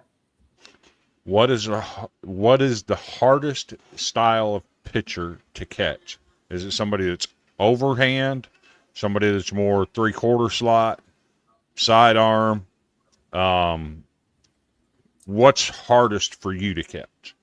What is the hardest style of pitcher to catch? Is it somebody that's overhand, somebody that's more 3/4 slot, sidearm? What's hardest for you to catch?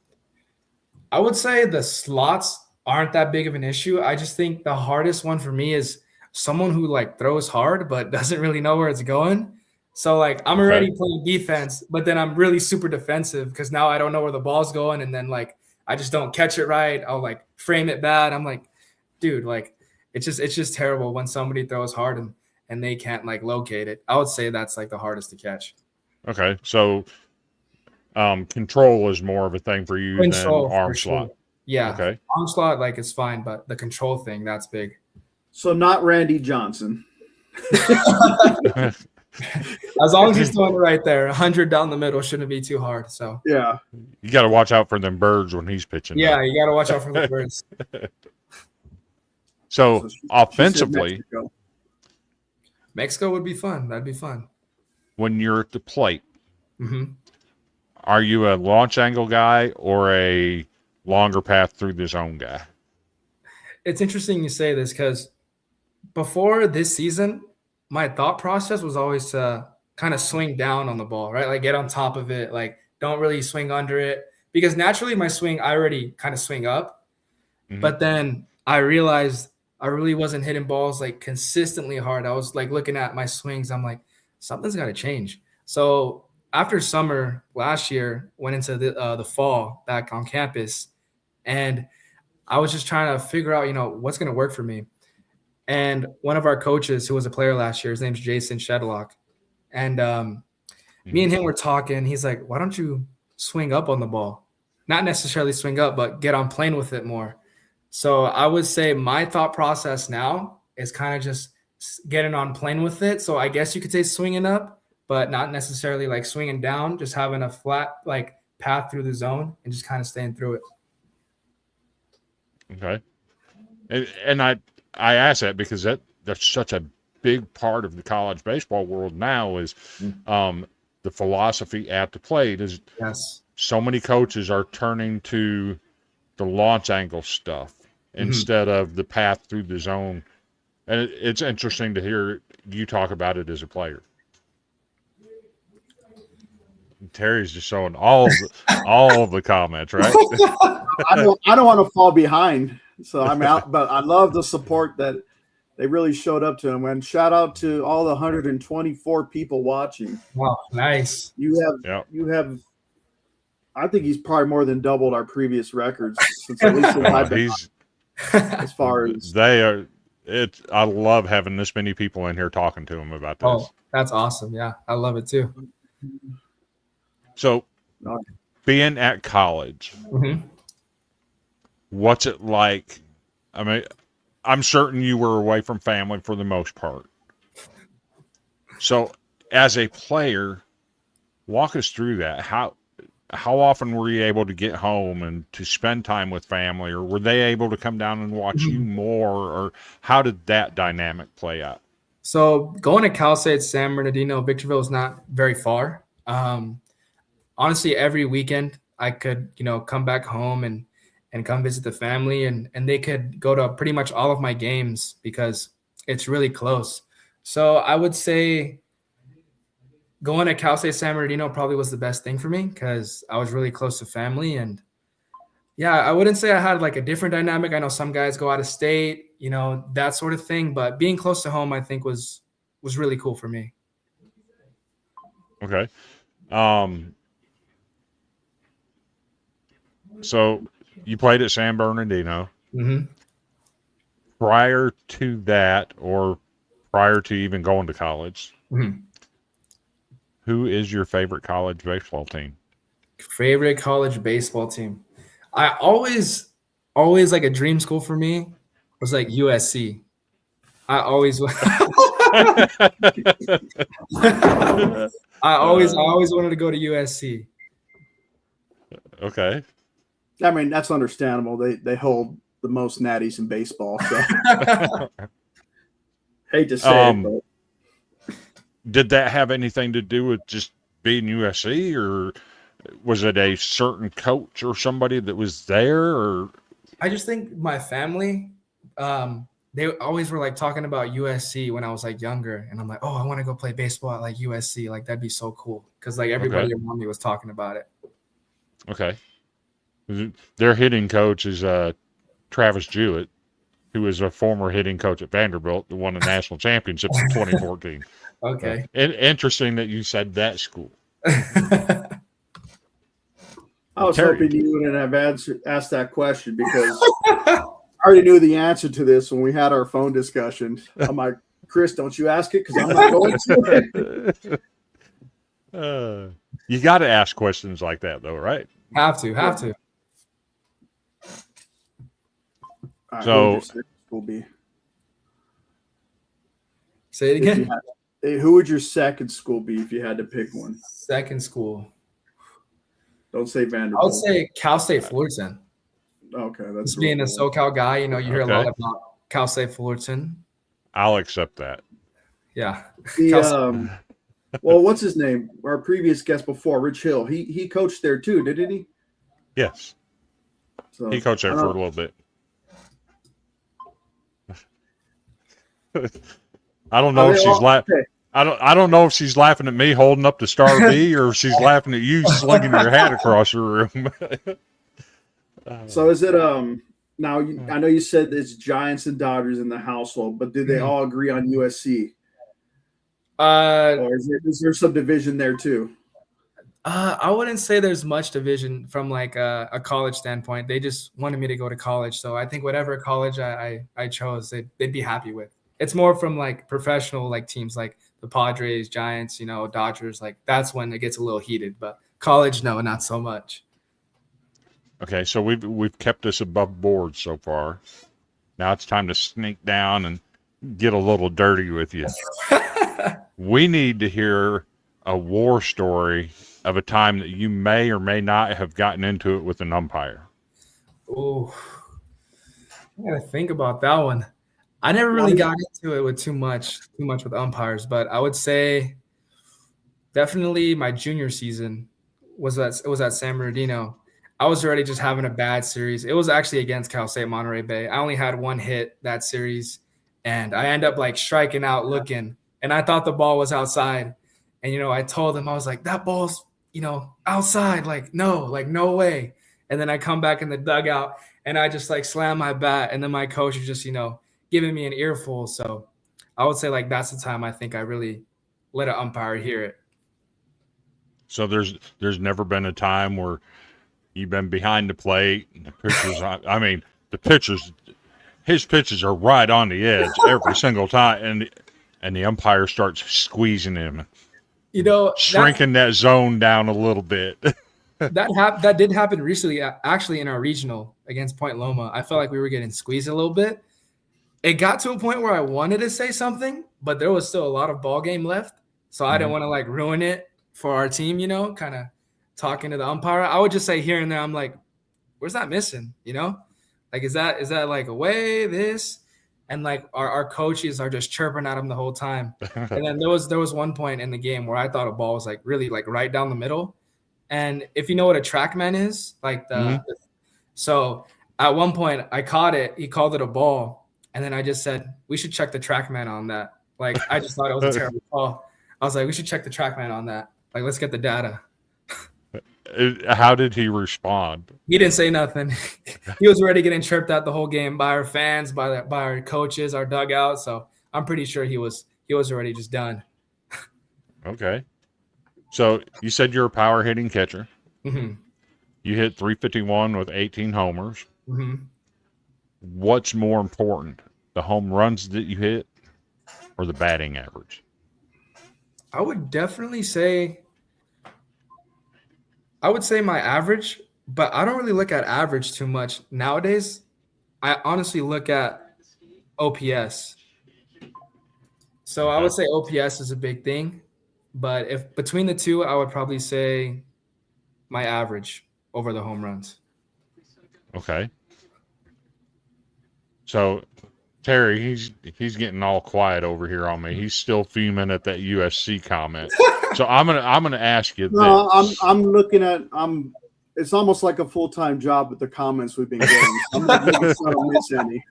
I would say the slots aren't that big of an issue. I just think the hardest one for me is someone who like throws hard but doesn't really know where it's going. So like I'm already playing defense, but then I'm really super defensive because now I don't know where the ball's going, and then like I just don't catch it right. I'll like frame it bad. I'm like, dude, like it's just terrible when somebody throws hard and they can't like locate it. I would say that's like the hardest to catch. Okay, so control is more of a thing for you than arm slot. Sure. Yeah. Okay. Arm slot like it's fine, but the control thing, that's big. So not Randy Johnson. As long as he's doing it right there, 100 down the middle shouldn't be too hard. So yeah, you got to watch out for them birds when he's pitching. Yeah, you got to watch out for the birds. So offensively, Mexico would be fun. That'd be fun. When you're at the plate, are you a launch angle guy or a longer path through the zone guy? It's interesting you say this because before this season, my thought process was always to kind of swing down on the ball, right? Like get on top of it, like don't really swing under it. Because naturally my swing, I already kind of swing up. But then I realized I really wasn't hitting balls like consistently hard. I was like looking at my swings. I'm like, something's got to change. So after summer last year, went into the fall back on campus, and I was just trying to figure out, what's going to work for me. And one of our coaches who was a player last year, his name's Jason Shedlock. And me and him were talking. He's like, why don't you swing up on the ball? Not necessarily swing up, but get on plane with it more. So I would say my thought process now is kind of just getting on plane with it. So I guess you could say swinging up, but not necessarily like swinging down, just having a flat like path through the zone and just kind of staying through it. Okay. And I ask that because that's such a big part of the college baseball world now is the philosophy at the plate is so many coaches are turning to the launch angle stuff instead of the path through the zone. And it's interesting to hear you talk about it as a player. Terry's just showing all of the comments, right? I don't want to fall behind. So I'm out, but I love the support that they really showed up to him. And shout out to all the 124 people watching. Wow, nice. You have. I think he's probably more than doubled our previous records since at least I've been as far as they are. I love having this many people in here talking to him about this. Oh, that's awesome. Yeah, I love it too. So, being at college, what's it like? I mean, I'm certain you were away from family for the most part. So, as a player, walk us through that. How often were you able to get home and to spend time with family, or were they able to come down and watch you more, or how did that dynamic play out? So going to Cal State San Bernardino, Victorville is not very far. Honestly, every weekend I could, come back home and come visit the family, and they could go to pretty much all of my games because it's really close. So I would say going to Cal State San Bernardino probably was the best thing for me because I was really close to family. And yeah, I wouldn't say I had like a different dynamic. I know some guys go out of state, that sort of thing, but being close to home, I think was really cool for me. Okay. So you played at San Bernardino. Mm-hmm. Prior to that, or prior to even going to college, Mm-hmm. who is your favorite college baseball team? Favorite college baseball team. I always like a dream school for me was like USC. I always I always wanted to go to USC. Okay. I mean, that's understandable. They hold the most natties in baseball. So hate to say it, but did that have anything to do with just being USC, or was it a certain coach or somebody that was there? Or I just think my family, they always were like talking about USC when I was like younger, and I'm like, oh, I want to go play baseball at like USC. Like that'd be so cool because like everybody around me was talking about it. Okay. Their hitting coach is Travis Jewett, who is a former hitting coach at Vanderbilt that won a national championship in 2014. Okay. Interesting that you said that school. I was hoping you wouldn't have asked that question because I already knew the answer to this when we had our phone discussion. I'm like, Chris, don't you ask it because I'm not going to. You got to ask questions like that, though, right? Have to. Right, So, school be? Say it again. Who would your second school be if you had to pick one? Second school. Don't say Vanderbilt. I would say Cal State Fullerton. Okay, that's Just being a SoCal guy, you hear a lot Okay. about Cal State Fullerton. I'll accept that. Yeah. Well, what's his name? Our previous guest before, Rich Hill. He coached there too, didn't he? Yes. So, He coached there for a little bit. I don't know if she's laughing. I don't know if she's laughing at me holding up the star B or if she's laughing at you slinging your hat across the room. So is it now? I know you said it's Giants and Dodgers in the household, but did they all agree on USC? Or is there some division there too? I wouldn't say there's much division from like a college standpoint. They just wanted me to go to college, so I think whatever college I chose, they'd be happy with. It's more from like professional like teams like the Padres, Giants, Dodgers. Like that's when it gets a little heated. But college, no, not so much. Okay, so we've kept us above board so far. Now it's time to sneak down and get a little dirty with you. We need to hear a war story of a time that you may or may not have gotten into it with an umpire. Oh, I gotta think about that one. I never really got into it with too much with umpires, but I would say definitely my junior season was at San Bernardino. I was already just having a bad series. It was actually against Cal State Monterey Bay. I only had one hit that series, and I ended up like striking out looking, and I thought the ball was outside. And, I told him, I was like, that ball's, outside. Like, no way. And then I come back in the dugout and I just like slam my bat. And then my coach is just, giving me an earful. So I would say like that's the time I think I really let an umpire hear it. So there's never been a time where you've been behind the plate and the pitchers, his pitches are right on the edge every single time. And the umpire starts squeezing him. Shrinking that zone down a little bit. That did happen recently, actually, in our regional against Point Loma. I felt like we were getting squeezed a little bit. It got to a point where I wanted to say something, but there was still a lot of ball game left. So I didn't want to like ruin it for our team, kind of talking to the umpire. I would just say here and there, I'm like, where's that missing? Like, is that like away, this? and like our coaches are just chirping at him the whole time. And then there was one point in the game where I thought a ball was like really like right down the middle. And if you know what a TrackMan is, like so at one point I caught it, he called it a ball, and then I just said, we should check the TrackMan on that. Like I just thought it was a terrible call. I was like, we should check the TrackMan on that. Like, let's get the data. How did he respond? He didn't say nothing. He was already getting chirped at the whole game by our fans, by our coaches, our dugout. So I'm pretty sure he was already just done. Okay. So you said you're a power hitting catcher. Mm-hmm. You hit 351 with 18 homers. Mm-hmm. What's more important, the home runs that you hit or the batting average? I would definitely say my average, but I don't really look at average too much nowadays. I honestly look at OPS. So I would say OPS is a big thing, but if between the two, I would probably say my average over the home runs. Okay. So Terry, he's getting all quiet over here on me. He's still fuming at that USC comment. So I'm gonna ask you. No, this. I'm looking at it's almost like a full-time job with the comments we've been getting. I'm not making sure I don't miss any.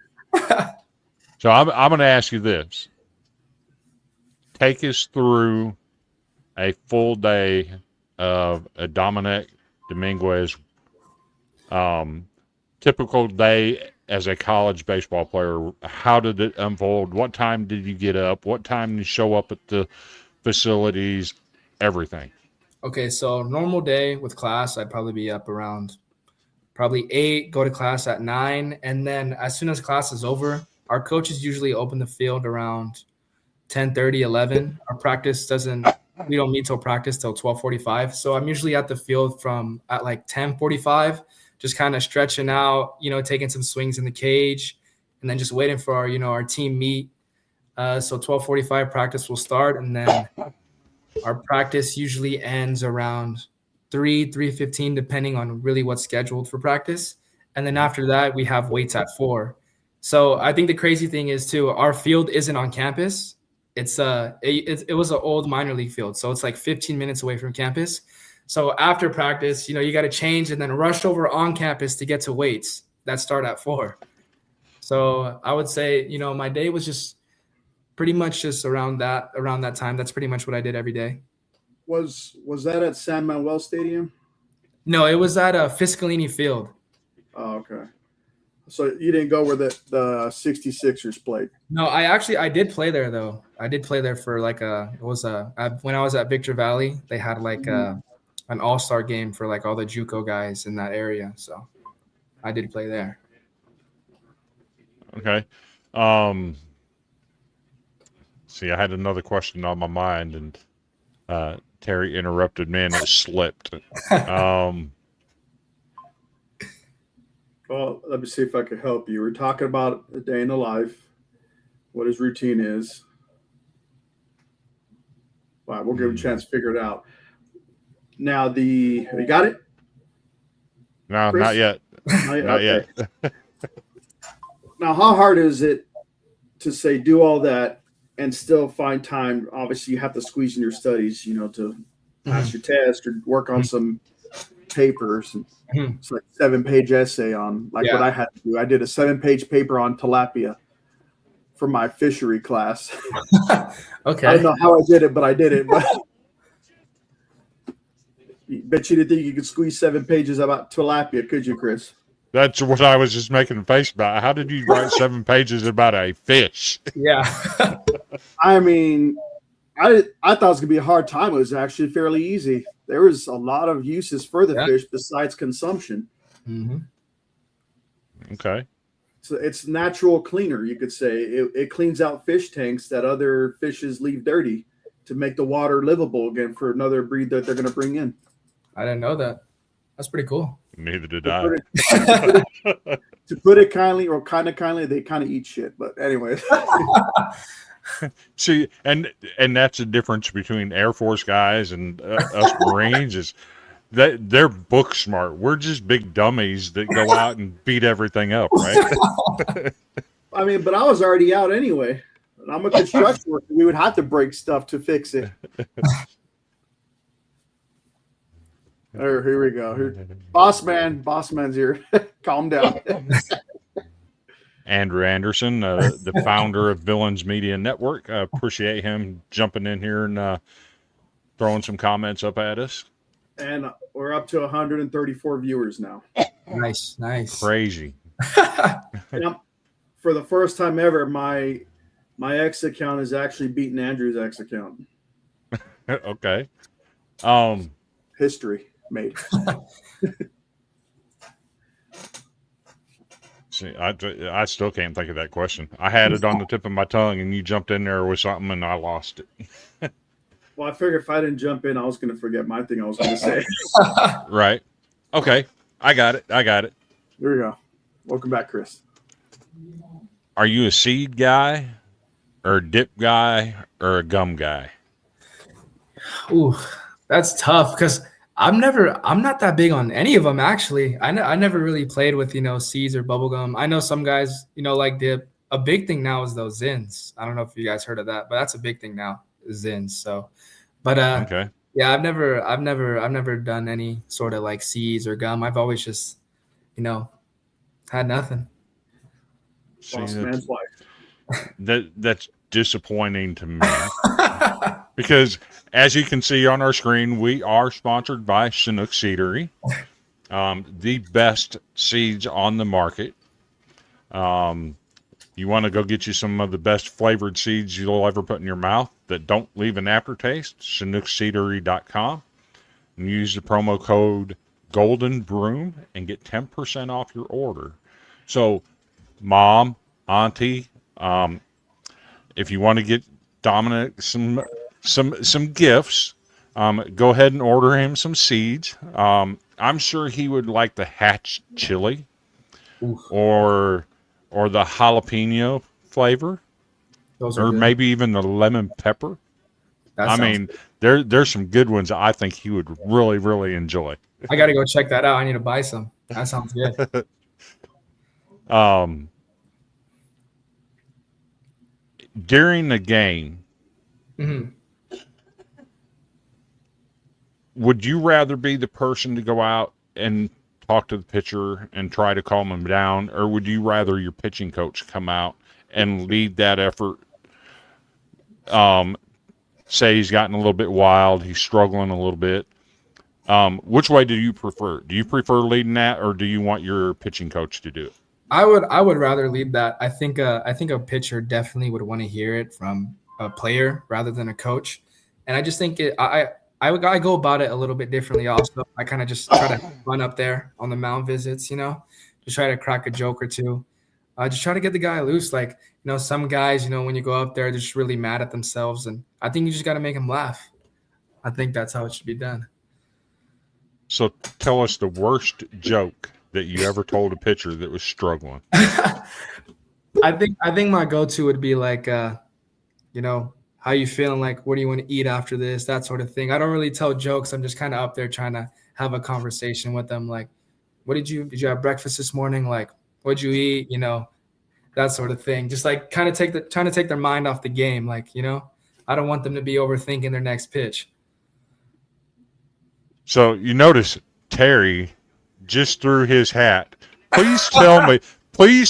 So I'm gonna ask you this. Take us through a full day of a Dominic Dominguez typical day as a college baseball player. How did it unfold? What time did you get up? What time did you show up at the facilities? Everything. Okay, so normal day with class, I'd probably be up around probably 8, go to class at 9, and then as soon as class is over, our coaches usually open the field around 10:30, 11. Our practice we don't meet till practice till 12:45. So I'm usually at the field from at like 10:45, just kind of stretching out, taking some swings in the cage, and then just waiting for our team meet. So 12:45 practice will start, and then our practice usually ends around 3:15, depending on really what's scheduled for practice. And then after that, we have weights at 4. So I think the crazy thing is too, our field isn't on campus. It was an old minor league field, so it's like 15 minutes away from campus. So after practice, you got to change and then rush over on campus to get to weights that start at 4. So I would say, my day was just pretty much just around that time. That's pretty much what I did every day. Was that at San Manuel Stadium? No, it was at Fiscalini Field. Oh, okay. So you didn't go where the 66ers played? No, I did play there though. I did play there for when I was at Victor Valley, they had like an all-star game for like all the JUCO guys in that area. So I did play there. Okay. See, I had another question on my mind, and Terry interrupted me, and it slipped. Well, let me see if I could help you. We're talking about a day in the life, what his routine is. All right, we'll give him a chance to figure it out. Now, you got it? No, Chris? not yet. Not yet. Now, how hard is it to say do all that and still find time? Obviously, you have to squeeze in your studies, to pass your test or work on some papers. It's like a 7-page essay on what I had to do. I did a 7-page paper on tilapia for my fishery class. Okay. I don't know how I did it, but I did it. But bet you didn't think you could squeeze 7 pages about tilapia, could you, Chris? That's what I was just making a face about. How did you write 7 pages about a fish? Yeah. I mean, I thought it was going to be a hard time. It was actually fairly easy. There was a lot of uses for the fish besides consumption. Mm-hmm. Okay. So it's natural cleaner, you could say. It cleans out fish tanks that other fishes leave dirty to make the water livable again for another breed that they're going to bring in. I didn't know that. That's pretty cool. Neither did I. To put it kindly, or kind of kindly, they kind of eat shit. But anyway. See, and that's the difference between Air Force guys and us Marines is that they're book smart. We're just big dummies that go out and beat everything up, right? I mean, but I was already out anyway. And I'm a construction worker. We would have to break stuff to fix it. Here we go. Boss man's here. Calm down. Andrew Anderson, the founder of Villains Media Network. Appreciate him jumping in here and throwing some comments up at us. And we're up to 134 viewers now. Nice. Crazy. And for the first time ever, my X account is actually beating Andrew's X account. Okay. History made. See, I still can't think of that question. I had it on the tip of my tongue, and you jumped in there with something, and I lost it. Well, I figured if I didn't jump in, I was going to forget my thing I was going to say. Right. Okay. I got it. Here we go. Welcome back, Chris. Are you a seed guy, or a dip guy, or a gum guy? Ooh, that's tough because I'm not that big on any of them, actually. I never really played with, seeds or bubble gum. I know some guys, like dip. A big thing now is those Zins. I don't know if you guys heard of that, but that's a big thing now, Zins. So, but okay. Yeah, I've never done any sort of like seeds or gum. I've always just, had nothing. See, that's disappointing to me. Because as you can see on our screen, we are sponsored by Chinook Seedery, the best seeds on the market. You want to go get you some of the best flavored seeds you'll ever put in your mouth that don't leave an aftertaste, ChinookSeedery.com. And use the promo code Golden Broom and get 10% off your order. So, Mom, Auntie, if you want to get Dominic some gifts, go ahead and order him some seeds. I'm sure he would like the hatch chili. Oof. or the jalapeno flavor, or maybe even the lemon pepper. I mean, there's some good ones I think he would really, really enjoy. I got to go check that out. I need to buy some. That sounds good. During the game, would you rather be the person to go out and talk to the pitcher and try to calm him down, or would you rather your pitching coach come out and lead that effort? Say he's gotten a little bit wild, he's struggling a little bit. Which way do you prefer? Do you prefer leading that, or do you want your pitching coach to do it? I would rather lead that. I think a pitcher definitely would want to hear it from a player rather than a coach. And I just think I go about it a little bit differently also. I kind of just try to run up there on the mound visits, just try to crack a joke or two. Just try to get the guy loose. Like, some guys, when you go up there, they're just really mad at themselves. And I think you just got to make them laugh. I think that's how it should be done. So tell us the worst joke that you ever told a pitcher that was struggling. I think my go-to would be like, how you feeling? Like, what do you want to eat after this? That sort of thing. I don't really tell jokes. I'm just kind of up there trying to have a conversation with them. Like, did you have breakfast this morning? Like, what'd you eat? That sort of thing. Just like kind of trying to take their mind off the game. Like, I don't want them to be overthinking their next pitch. So you notice Terry just threw his hat. Please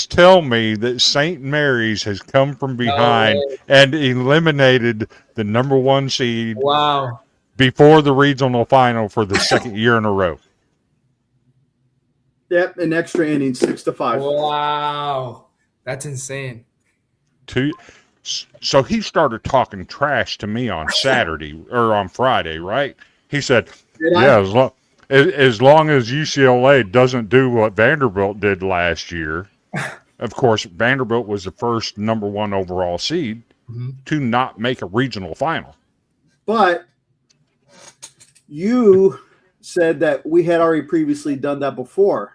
tell me that St. Mary's has come from behind and eliminated the number one seed. Wow. Before the regional final for the second year in a row. Yep, an extra inning, 6-5. Wow. That's insane. So he started talking trash to me on Saturday or on Friday, right? He said, as long as UCLA doesn't do what Vanderbilt did last year. Of course, Vanderbilt was the first number one overall seed to not make a regional final. But you said that we had already previously done that before.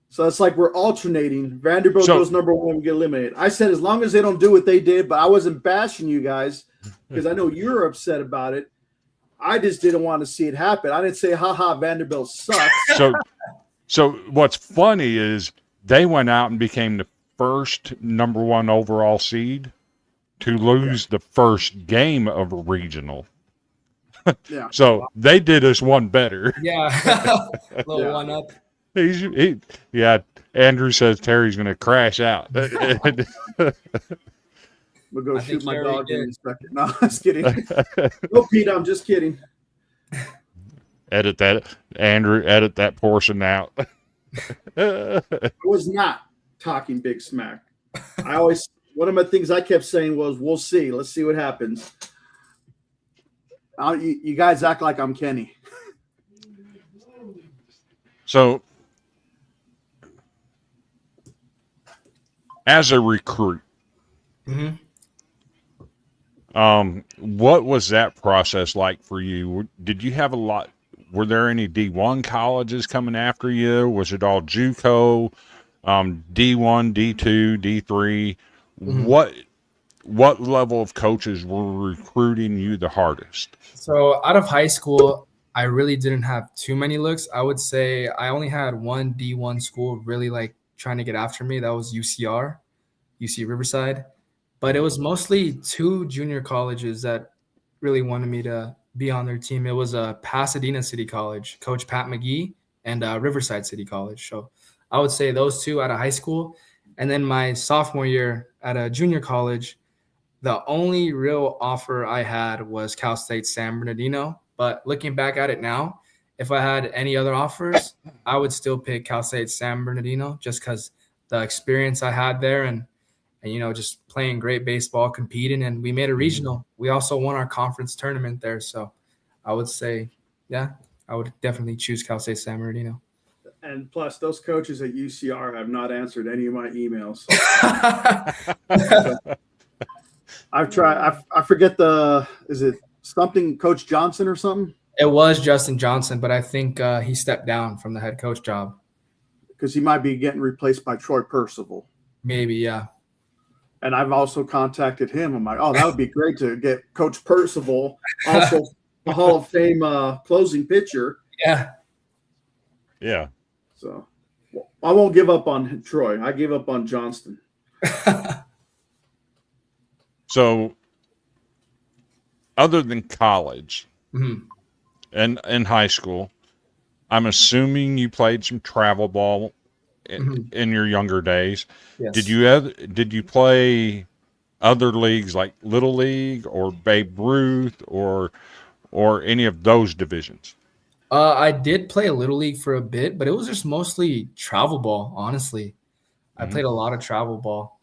So it's like we're alternating. Vanderbilt goes number one, we get eliminated. I said as long as they don't do what they did, but I wasn't bashing you guys because I know you're upset about it. I just didn't want to see it happen. I didn't say, haha, Vanderbilt sucks. So what's funny is they went out and became the first number 1 overall seed to lose the first game of a regional. Yeah. So they did us one better. Yeah. Little Yeah. one up. Yeah, Andrew says Terry's going to crash out. We'll go I shoot think my he already dog in did. a second. No, I'm just kidding. No, Pete, I'm just kidding. Edit that, Andrew. Edit that portion out. I was not talking big smack. One of my things I kept saying was, we'll see. Let's see what happens. You guys act like I'm Kenny. So, as a recruit, what was that process like for you? Did you have a lot? Were there any D1 colleges coming after you? Was it all JUCO, D1, D2, D3? What level of coaches were recruiting you the hardest? So out of high school, I really didn't have too many looks. I would say I only had one D1 school really like trying to get after me. That was UC Riverside. But it was mostly 2 junior colleges that really wanted me to be on their team. It was Pasadena City College, Coach Pat McGee, and Riverside City College. So I would say those 2 out of high school. And then my sophomore year at a junior college, the only real offer I had was Cal State San Bernardino. But looking back at it now, if I had any other offers, I would still pick Cal State San Bernardino just because the experience I had there and just playing great baseball, competing, and we made a regional. We also won our conference tournament there. So I would say, yeah, I would definitely choose Cal State San Bernardino. And plus, those coaches at UCR have not answered any of my emails. I've tried. I forget is it something Coach Johnson or something? It was Justin Johnson, but I think he stepped down from the head coach job. Because he might be getting replaced by Troy Percival. Maybe, yeah. And I've also contacted him. I'm like, oh, that would be great to get Coach Percival, also a Hall of Fame closing pitcher. Yeah. Yeah. So I won't give up on Troy. I gave up on Johnston. So, other than college and high school, I'm assuming you played some travel ball in your younger days. Yes. Did you play other leagues like Little League or Babe Ruth or any of those divisions? I did play a Little League for a bit, but it was just mostly travel ball, honestly. I played a lot of travel ball.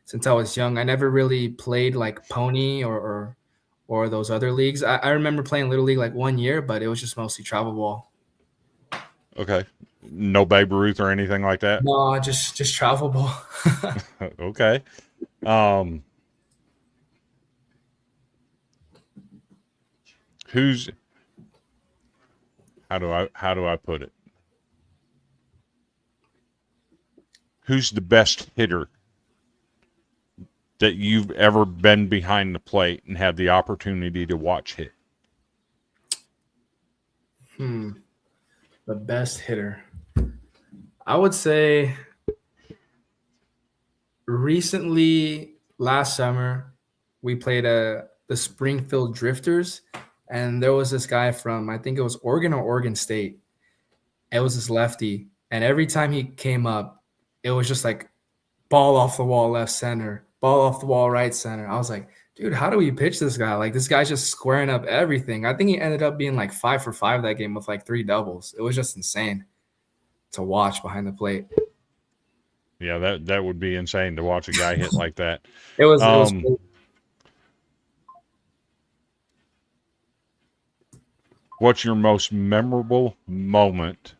Since I was young, I never really played like Pony or those other leagues. I remember playing Little League like 1 year, but it was just mostly travel ball. Okay. No Babe Ruth or anything like that? No, just travel ball. Okay. How do I put it? Who's the best hitter that you've ever been behind the plate and had the opportunity to watch hit? The best hitter. I would say recently, last summer, we played the Springfield Drifters, and there was this guy from, I think it was Oregon or Oregon State. It was this lefty, and every time he came up, it was just like ball off the wall left center, ball off the wall right center. I was like, dude, how do we pitch this guy? Like, this guy's just squaring up everything. I think he ended up being like 5 for 5 that game with like 3 doubles. It was just insane to watch behind the plate. Yeah, that would be insane to watch a guy hit like that. It was cool. What's your most memorable moment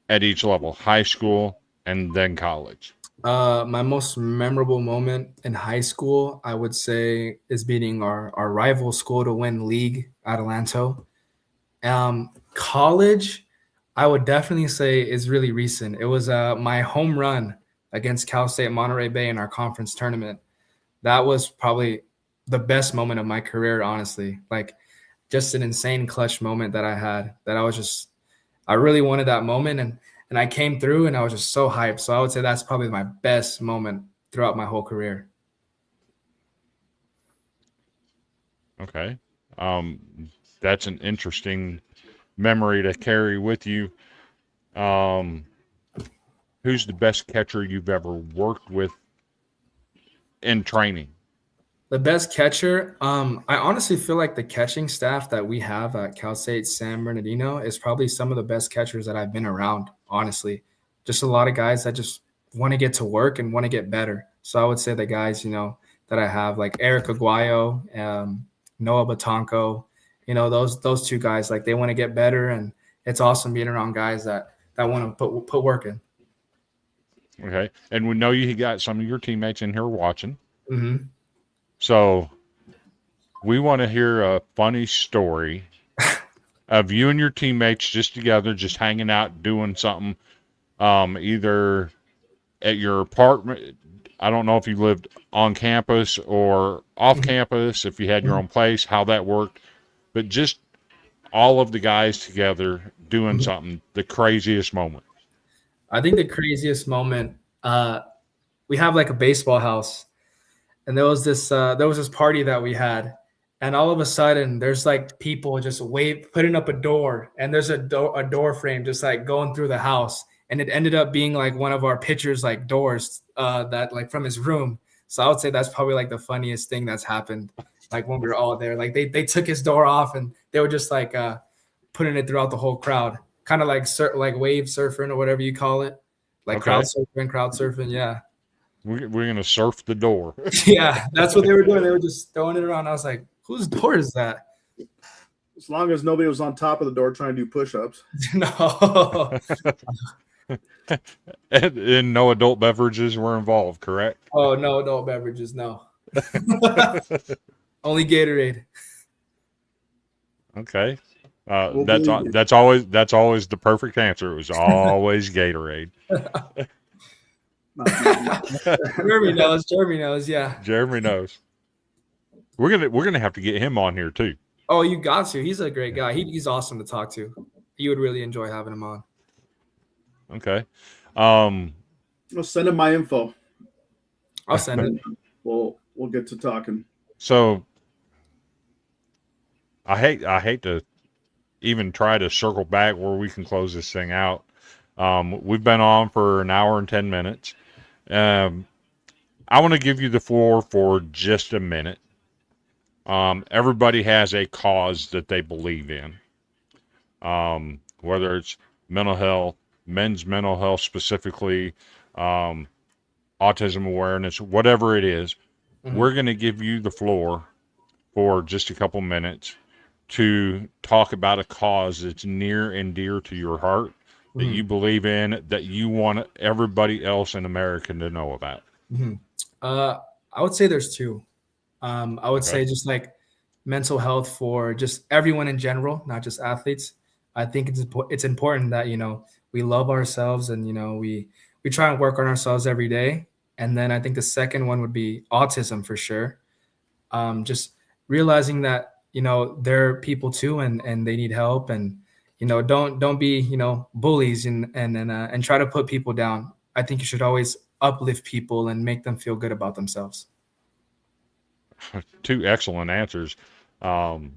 at each level, high school and then college? My most memorable moment in high school, I would say, is beating our rival school to win league, Adelanto. College, I would definitely say is really recent. It was my home run against Cal State Monterey Bay in our conference tournament. That was probably the best moment of my career, honestly. Like, just an insane clutch moment that I had, that I really wanted that moment. And and I came through, and I was just so hyped. So I would say that's probably my best moment throughout my whole career. Okay. That's an interesting memory to carry with you. Who's the best catcher you've ever worked with in training? The best catcher, I honestly feel like the catching staff that we have at Cal State San Bernardino is probably some of the best catchers that I've been around, honestly. Just a lot of guys that just want to get to work and want to get better. So I would say the guys, that I have, like Eric Aguayo, Noah Batonko, those two guys, like they want to get better, and it's awesome being around guys that want to put work in. Okay. And we know you got some of your teammates in here watching. Mm-hmm. So we want to hear a funny story of you and your teammates just together, just hanging out, doing something, either at your apartment. I don't know if you lived on campus or off campus, if you had your own place, how that worked, but just all of the guys together doing something, the craziest moment. I think the craziest moment, we have like a baseball house, and there was this party that we had, and all of a sudden there's like people just putting up a door, and there's a door frame just like going through the house, and it ended up being like one of our pitchers' like doors that like from his room. So I would say that's probably like the funniest thing that's happened. Like when we were all there, like they took his door off, and they were just like putting it throughout the whole crowd, kind of like wave surfing or whatever you call it, like Okay. crowd surfing. Yeah. We're gonna surf the door. Yeah, that's what they were doing. They were just throwing it around. I was like, whose door is that? As long as nobody was on top of the door trying to do push-ups. No. And no adult beverages were involved, correct? Oh, no adult beverages, no. Only Gatorade. Okay. That's always the perfect answer. It was always Gatorade. Jeremy knows, yeah. Jeremy knows. We're gonna have to get him on here too. Oh, you got to. He's a great guy. He's awesome to talk to. You would really enjoy having him on. Okay. I'll send him my info. I'll send it. We'll get to talking. So I hate to even try to circle back where we can close this thing out. We've been on for an hour and 10 minutes. I want to give you the floor for just a minute. Everybody has a cause that they believe in. Whether it's mental health, men's mental health specifically, autism awareness, whatever it is, we're going to give you the floor for just a couple minutes to talk about a cause that's near and dear to your heart, that you believe in, that you want everybody else in America to know about. I would say there's two. I would say just like mental health for just everyone in general, not just athletes. I think it's important that, we love ourselves, and, we try and work on ourselves every day. And then I think the second one would be autism for sure. Just realizing that, they're people too, and they need help, and, don't be, bullies and try to put people down. I think you should always uplift people and make them feel good about themselves. Two excellent answers. I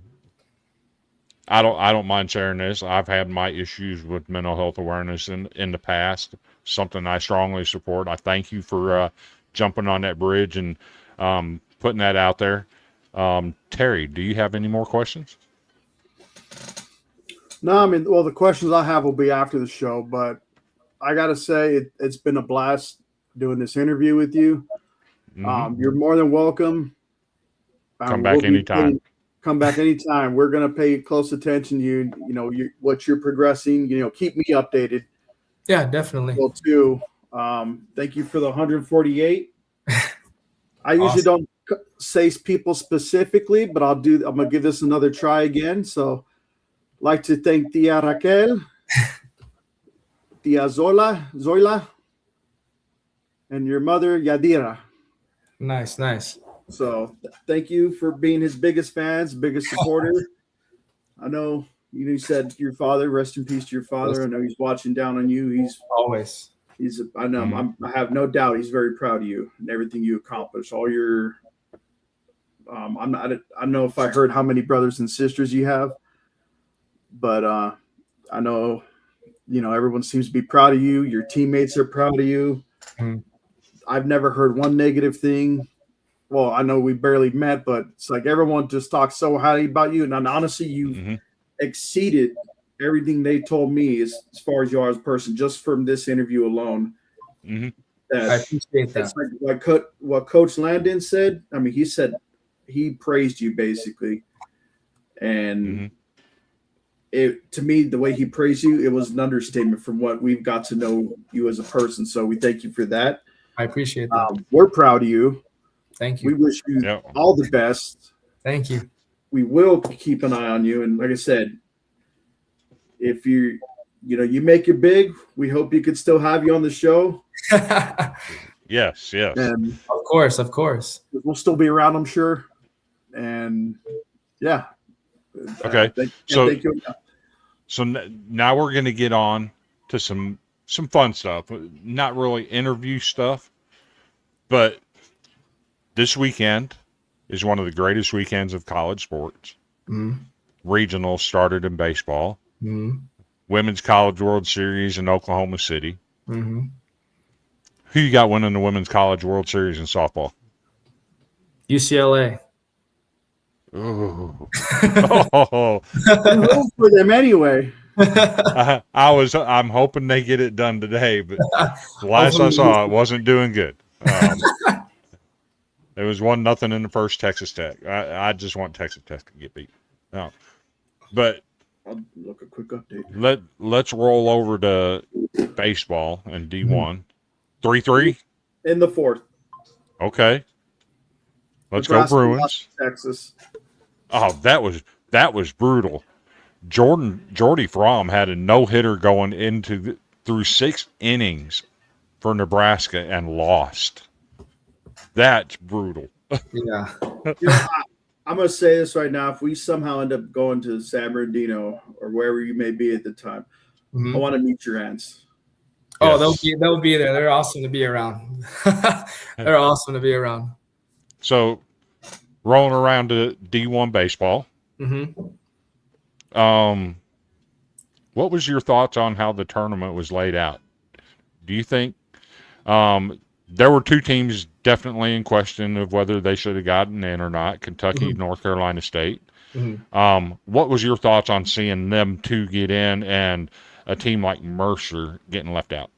don't mind sharing this. I've had my issues with mental health awareness in the past, something I strongly support. I thank you for jumping on that bridge and putting that out there. Terry, do you have any more questions? No, the questions I have will be after the show, but I got to say it's been a blast doing this interview with you. You're more than welcome. Come back anytime. Come back anytime. We're going to pay close attention to you, what you're progressing, keep me updated. Yeah, definitely. Well, too. Thank you for the 148. I usually don't say people specifically, but I'm going to give this another try again. So I'd like to thank Tia Raquel, Tia Zoila, and your mother, Yadira. Nice. So thank you for being his biggest fans, biggest supporter. I know You said your father. Rest in peace to your father. I know he's watching down on you. Always. I know. I have no doubt he's very proud of you and everything you accomplished. All your. I don't know if I heard how many brothers and sisters you have, but I know, everyone seems to be proud of you. Your teammates are proud of you. Mm-hmm. I've never heard one negative thing. Well, I know we barely met, but it's like everyone just talks so highly about you. And honestly, you exceeded everything they told me as far as you are as a person, just from this interview alone. I appreciate that. It's like what Coach Landon said. I mean, he praised you basically. And to me, the way he praised you, it was an understatement from what we've got to know you as a person. So we thank you for that. I appreciate that. We're proud of you. Thank you. We wish you all the best. Thank you. We will keep an eye on you. And like I said, if you make it big, we hope you could still have you on the show. Yes. And of course. We'll still be around, I'm sure. And yeah. Okay. Thank you. So now we're going to get on to some fun stuff. Not really interview stuff, but this weekend is one of the greatest weekends of college sports. Regional started in baseball. Women's College World Series in Oklahoma City. Who you got winning the Women's College World Series in softball? UCLA. Ooh. I'm for them anyway. I'm hoping they get it done today, but the last I saw it wasn't doing good. It was 1-0 in the first Texas Tech. I just want Texas Tech to get beat. No, but I'll look a quick update. Let's roll over to baseball and D1. 3-3 in the fourth. Okay, let's Nebraska, go Bruins. Texas. Oh, that was brutal. Jordy Fromm had a no-hitter going through 6 innings for Nebraska and lost. That's brutal. Yeah. I'm going to say this right now. If we somehow end up going to San Bernardino or wherever you may be at the time, I want to meet your aunts. Oh, they'll be there. They're awesome to be around. They're awesome to be around. So, rolling around to D1 baseball. What was your thoughts on how the tournament was laid out? Do you think there were 2 teams definitely in question of whether they should have gotten in or not, Kentucky, North Carolina State. What was your thoughts on seeing them 2 get in and a team like Mercer getting left out?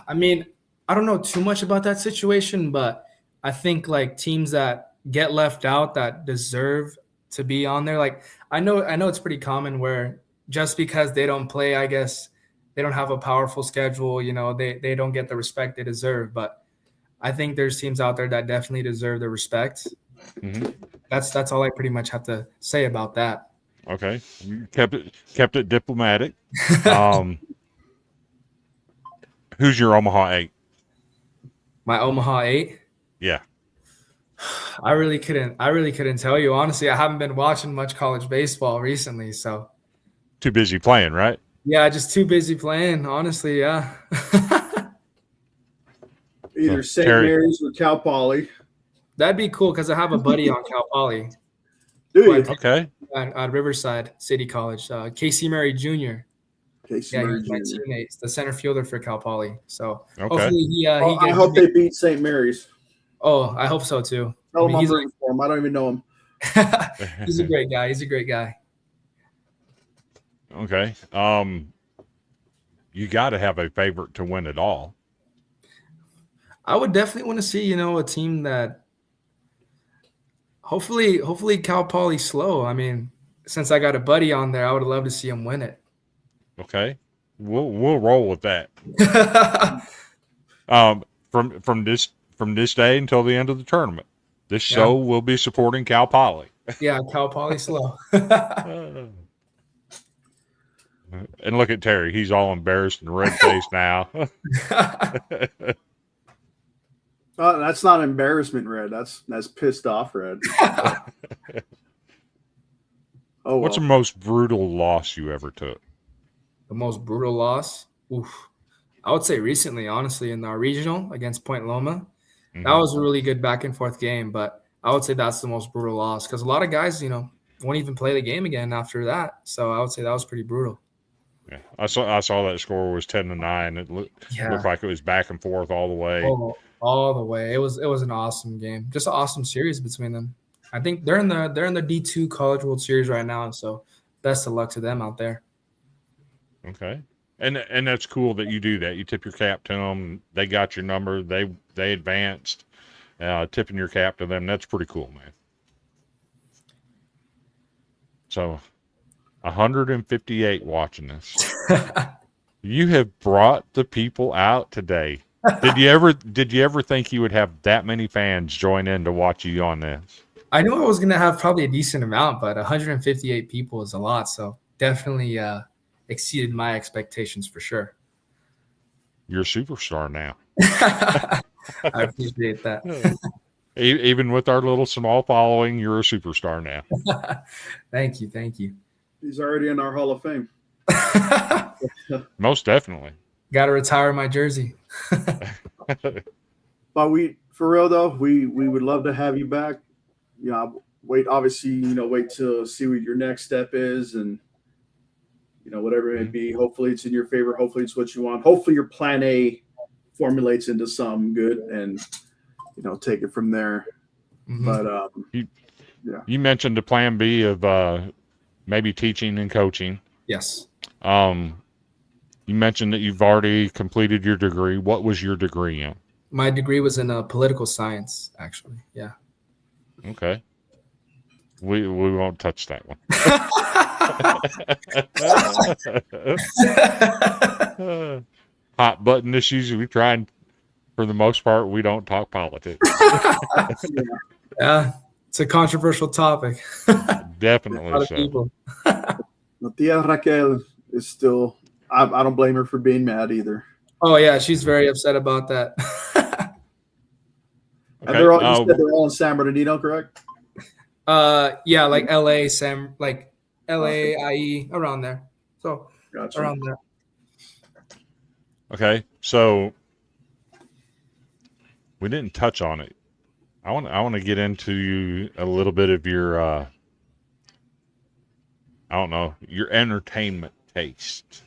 I mean, I don't know too much about that situation, but I think like teams that get left out that deserve to be on there. Like I know it's pretty common where just because they don't play, I guess they don't have a powerful schedule, they don't get the respect they deserve. But I think there's teams out there that definitely deserve the respect. That's all I pretty much have to say about that. Okay. You kept it diplomatic. Who's your Omaha 8? My Omaha 8? Yeah. I really couldn't tell you. Honestly, I haven't been watching much college baseball recently, so. Too busy playing, right? Yeah, just too busy playing, honestly, yeah. Either St. Mary's or Cal Poly. That'd be cool because I have a buddy on Cal Poly. Do you? Okay. At Riverside City College, Casey Murray Jr. Casey Yeah, Murray he's my Jr. teammate, the center fielder for Cal Poly. So Okay. hopefully he I hope they beat St. Mary's. Oh, I hope so too. Tell him I'm rooting for him. I don't even know him. He's a great guy. He's a great guy. Okay. You got to have a favorite to win it all. I would definitely want to see, a team that hopefully Cal Poly slow. I mean, since I got a buddy on there, I would love to see him win it. Okay. We'll roll with that. From this day until the end of the tournament, this show will be supporting Cal Poly. Yeah, Cal Poly slow. And look at Terry; he's all embarrassed and red-faced now. That's not embarrassment red. That's pissed off red. Oh, What's the well. most brutal loss you ever took? The most brutal loss? Oof. I would say recently, honestly, in our regional against Point Loma. That Mhm. was a really good back and forth game, but I would say that's the most brutal loss because a lot of guys, won't even play the game again after that. So I would say that was pretty brutal. Yeah, I saw that score was 10-9. It looked Yeah. like it was back and forth all the way. All the way. It was an awesome game. Just an awesome series between them. I think they're in the D2 College World Series right now, so best of luck to them out there. Okay, and that's cool that you do that. You tip your cap to them. They got your number. They advanced. Tipping your cap to them. That's pretty cool, man. So, 158 watching this. You have brought the people out today. Did you ever think you would have that many fans join in to watch you on this? I knew I was gonna have probably a decent amount, but 158 people is a lot, so definitely exceeded my expectations for sure. You're a superstar now. I appreciate that. Even with our little small following, you're a superstar now. Thank you. He's already in our Hall of Fame. Most definitely. Got to retire my jersey. But for real though, we would love to have you back. Wait to see what your next step is, and whatever it may be. Hopefully it's in your favor. Hopefully it's what you want. Hopefully your plan A formulates into something good, and take it from there. Mhm. But You mentioned the plan B of maybe teaching and coaching. Yes. You mentioned that you've already completed your degree. What was your degree in? My degree was in political science, actually. Yeah. Okay. We won't touch that one. Hot button issues. We try and, for the most part, we don't talk politics. Yeah, it's a controversial topic. Definitely A lot of so. people. Tia Raquel is still. I don't blame her for being mad either. Oh yeah, she's very upset about that. And you said they're all in San Bernardino, correct? Yeah, like LA, LA, IE, around there. So Gotcha. around there. Okay, so we didn't touch on it. I want to get into a little bit of your I don't know, your entertainment taste.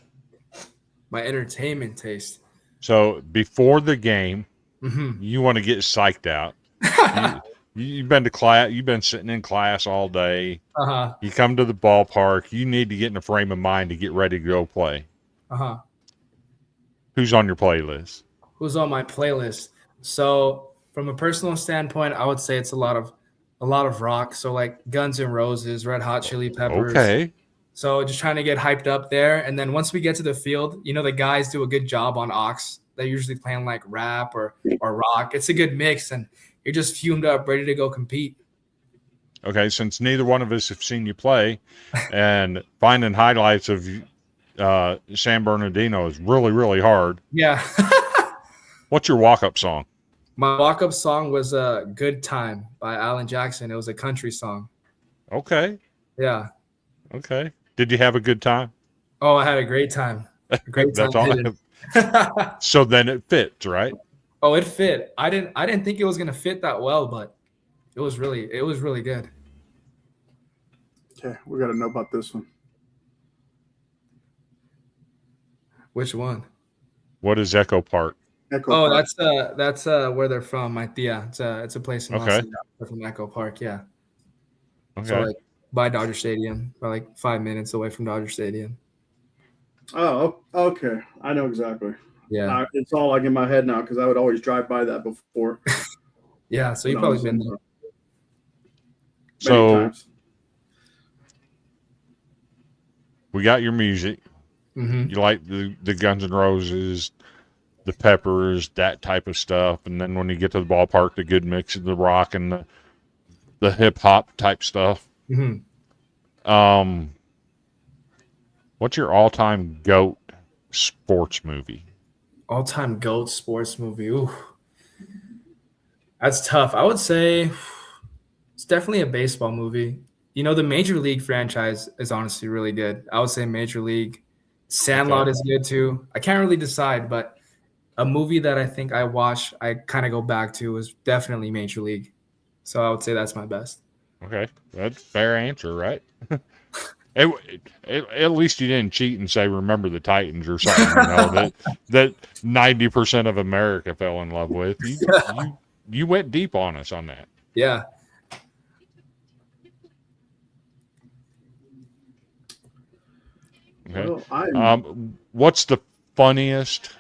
My entertainment taste. So before the game, Mm-hmm. you want to get psyched out. You've been to class. You've been sitting in class all day. Uh-huh. You come to the ballpark. You need to get in a frame of mind to get ready to go play. Uh-huh. Who's on your playlist? Who's on my playlist? So from a personal standpoint, I would say it's a lot of rock. So like Guns N' Roses, Red Hot Chili Peppers. Okay. So just trying to get hyped up there. And then once we get to the field, the guys do a good job on aux. They're usually playing like rap or rock. It's a good mix, and you're just fumed up, ready to go compete. Okay, since neither one of us have seen you play, and finding highlights of San Bernardino is really, really hard. Yeah. What's your walk-up song? My walk-up song was Good Time by Alan Jackson. It was a country song. Okay. Yeah. Okay. Did you have a good time? Oh, I had a great time. That's all. So then it fits, right? Oh, it fit. I didn't think it was gonna fit that well, but it was really good. Okay, we got to know about this one. Which one? What is Echo Park? Echo Park. That's where they're from. My tia. It's a place in Okay. They're from Echo Park. Yeah. Okay. So like by Dodger Stadium, by like 5 minutes away from Dodger Stadium. Oh, okay. I know exactly. Yeah. It's all like in my head now because I would always drive by that before. Yeah. So you've probably been there. Many So times. we got your music. Mm-hmm. You like the Guns N' Roses, the Peppers, that type of stuff, and then when you get to the ballpark, the good mix of the rock and the hip hop type stuff. Mm-hmm. What's your all-time GOAT sports movie? All-time GOAT sports movie. Ooh. That's tough. I would say it's definitely a baseball movie. The Major League franchise is honestly really good. I would say Major League. Sandlot is good too. I can't really decide, but a movie that I think I watch, I kind of go back to is definitely Major League. So I would say that's my best. Okay, that's a fair answer, right? At least you didn't cheat and say "Remember the Titans" or something. That 90% of America fell in love with. You went deep on us on that. Yeah. Okay. Well, what's the funniest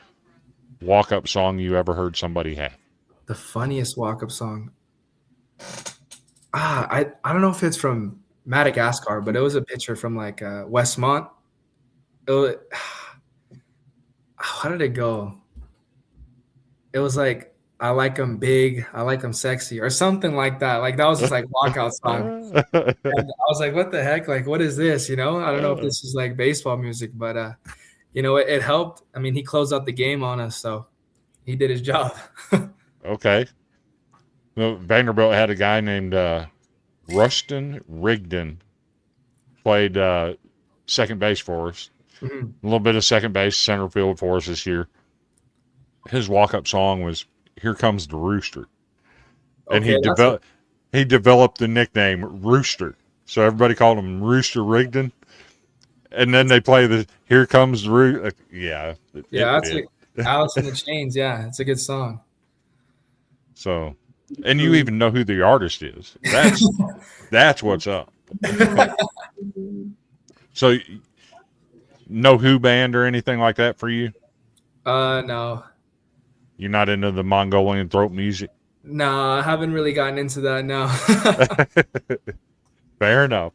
walk-up song you ever heard somebody have? The funniest walk-up song. I don't know if it's from Madagascar, but it was a picture from like Westmont. How did it go? It was like, I like them big, I like them sexy, or something like that. Like that was just like walkout song. And I was like, what the heck? Like, what is this? I don't know if this is like baseball music, but it helped. I mean, he closed out the game on us, so he did his job. Okay. Well, Vanderbilt had a guy named Rustin Rigdon, played second base for us. Mm-hmm. A little bit of second base, center field for us this year. His walk-up song was "Here Comes the Rooster," and he developed the nickname Rooster. So everybody called him Rooster Rigdon. And then they play the "Here Comes the Rooster." That's it. Alice in the Chains. Yeah, it's a good song. So, and you even know who the artist is. That's what's up. So, no Who band or anything like that for you? No. You're not into the Mongolian throat music? No, I haven't really gotten into that, no. Fair enough.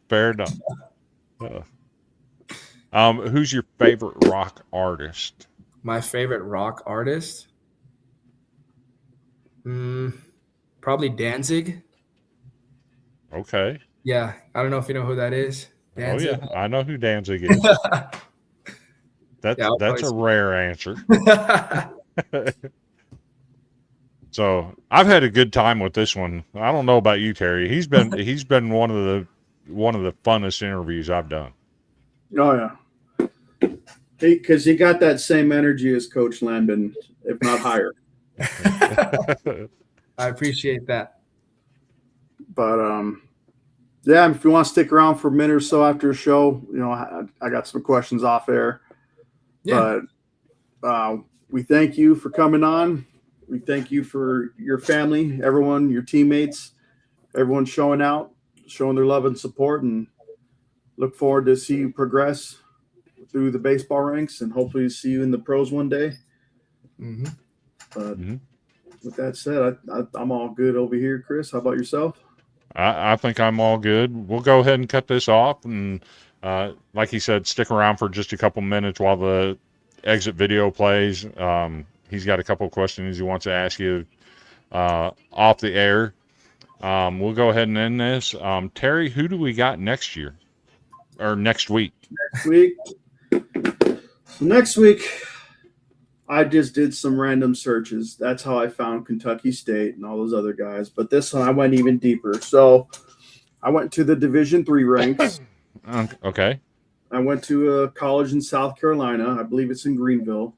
Who's your favorite rock artist? My favorite rock artist? Probably Danzig. Okay. Yeah, I don't know if you know who that is. Danzig. Oh, yeah. I know who Danzig is. That's a rare answer. So I've had a good time with this one. I don't know about you, Terry. He's been one of the funnest interviews I've done. Oh yeah, because he got that same energy as Coach Landon, if not higher. I appreciate that. But yeah, if you want to stick around for a minute or so after the show, I got some questions off air. Yeah. But we thank you for coming on. We thank you for your family, everyone, your teammates, everyone showing out, showing their love and support, and look forward to see you progress through the baseball ranks and hopefully see you in the pros one day. Mm-hmm. But with that said, I'm all good over here. Chris, how about yourself? I think I'm all good. We'll go ahead and cut this off. And like he said, stick around for just a couple minutes while the exit video plays. He's got a couple of questions he wants to ask you off the air. We'll go ahead and end this. Terry, who do we got next year? Or next week? Next week, I just did some random searches. That's how I found Kentucky State and all those other guys. But this one, I went even deeper. So I went to the Division III ranks. Okay. I went to a college in South Carolina. I believe it's in Greenville.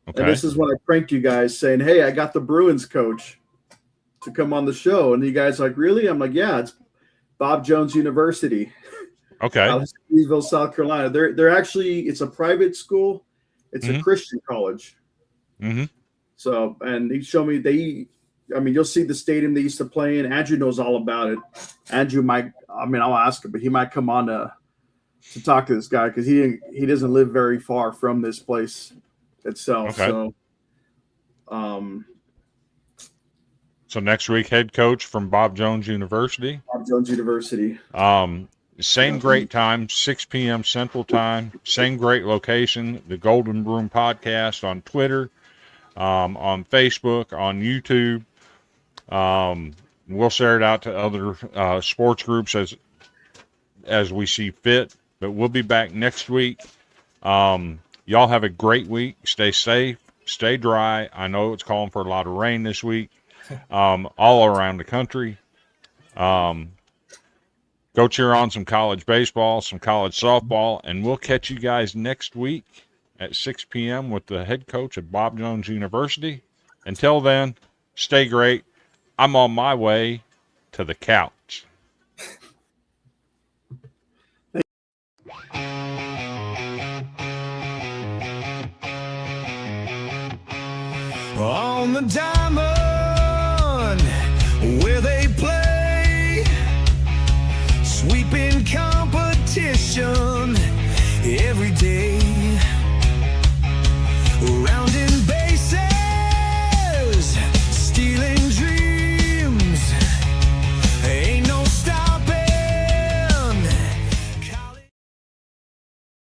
Okay. And this is when I pranked you guys saying, hey, I got the Bruins coach to come on the show. And you guys are like, really? I'm like, yeah, it's Bob Jones University. Okay. Greenville, South Carolina. They're actually, it's a private school. It's a Christian college. Mm-hmm. So, and he showed me you'll see the stadium they used to play in. Andrew knows all about it. Andrew I'll ask him, but he might come on to talk to this guy because he doesn't live very far from this place itself. Okay. So next week, head coach from Bob Jones University. Bob Jones University. Same great time, 6 p.m. Central Time. Same great location. The Golden Broom Podcast on Twitter, on Facebook, on YouTube. We'll share it out to other sports groups as we see fit. But we'll be back next week. Y'all have a great week. Stay safe. Stay dry. I know it's calling for a lot of rain this week, all around the country. Go cheer on some college baseball, some college softball, and we'll catch you guys next week at 6 p.m. with the head coach at Bob Jones University. Until then, stay great. I'm on my way to the couch. On the diamond.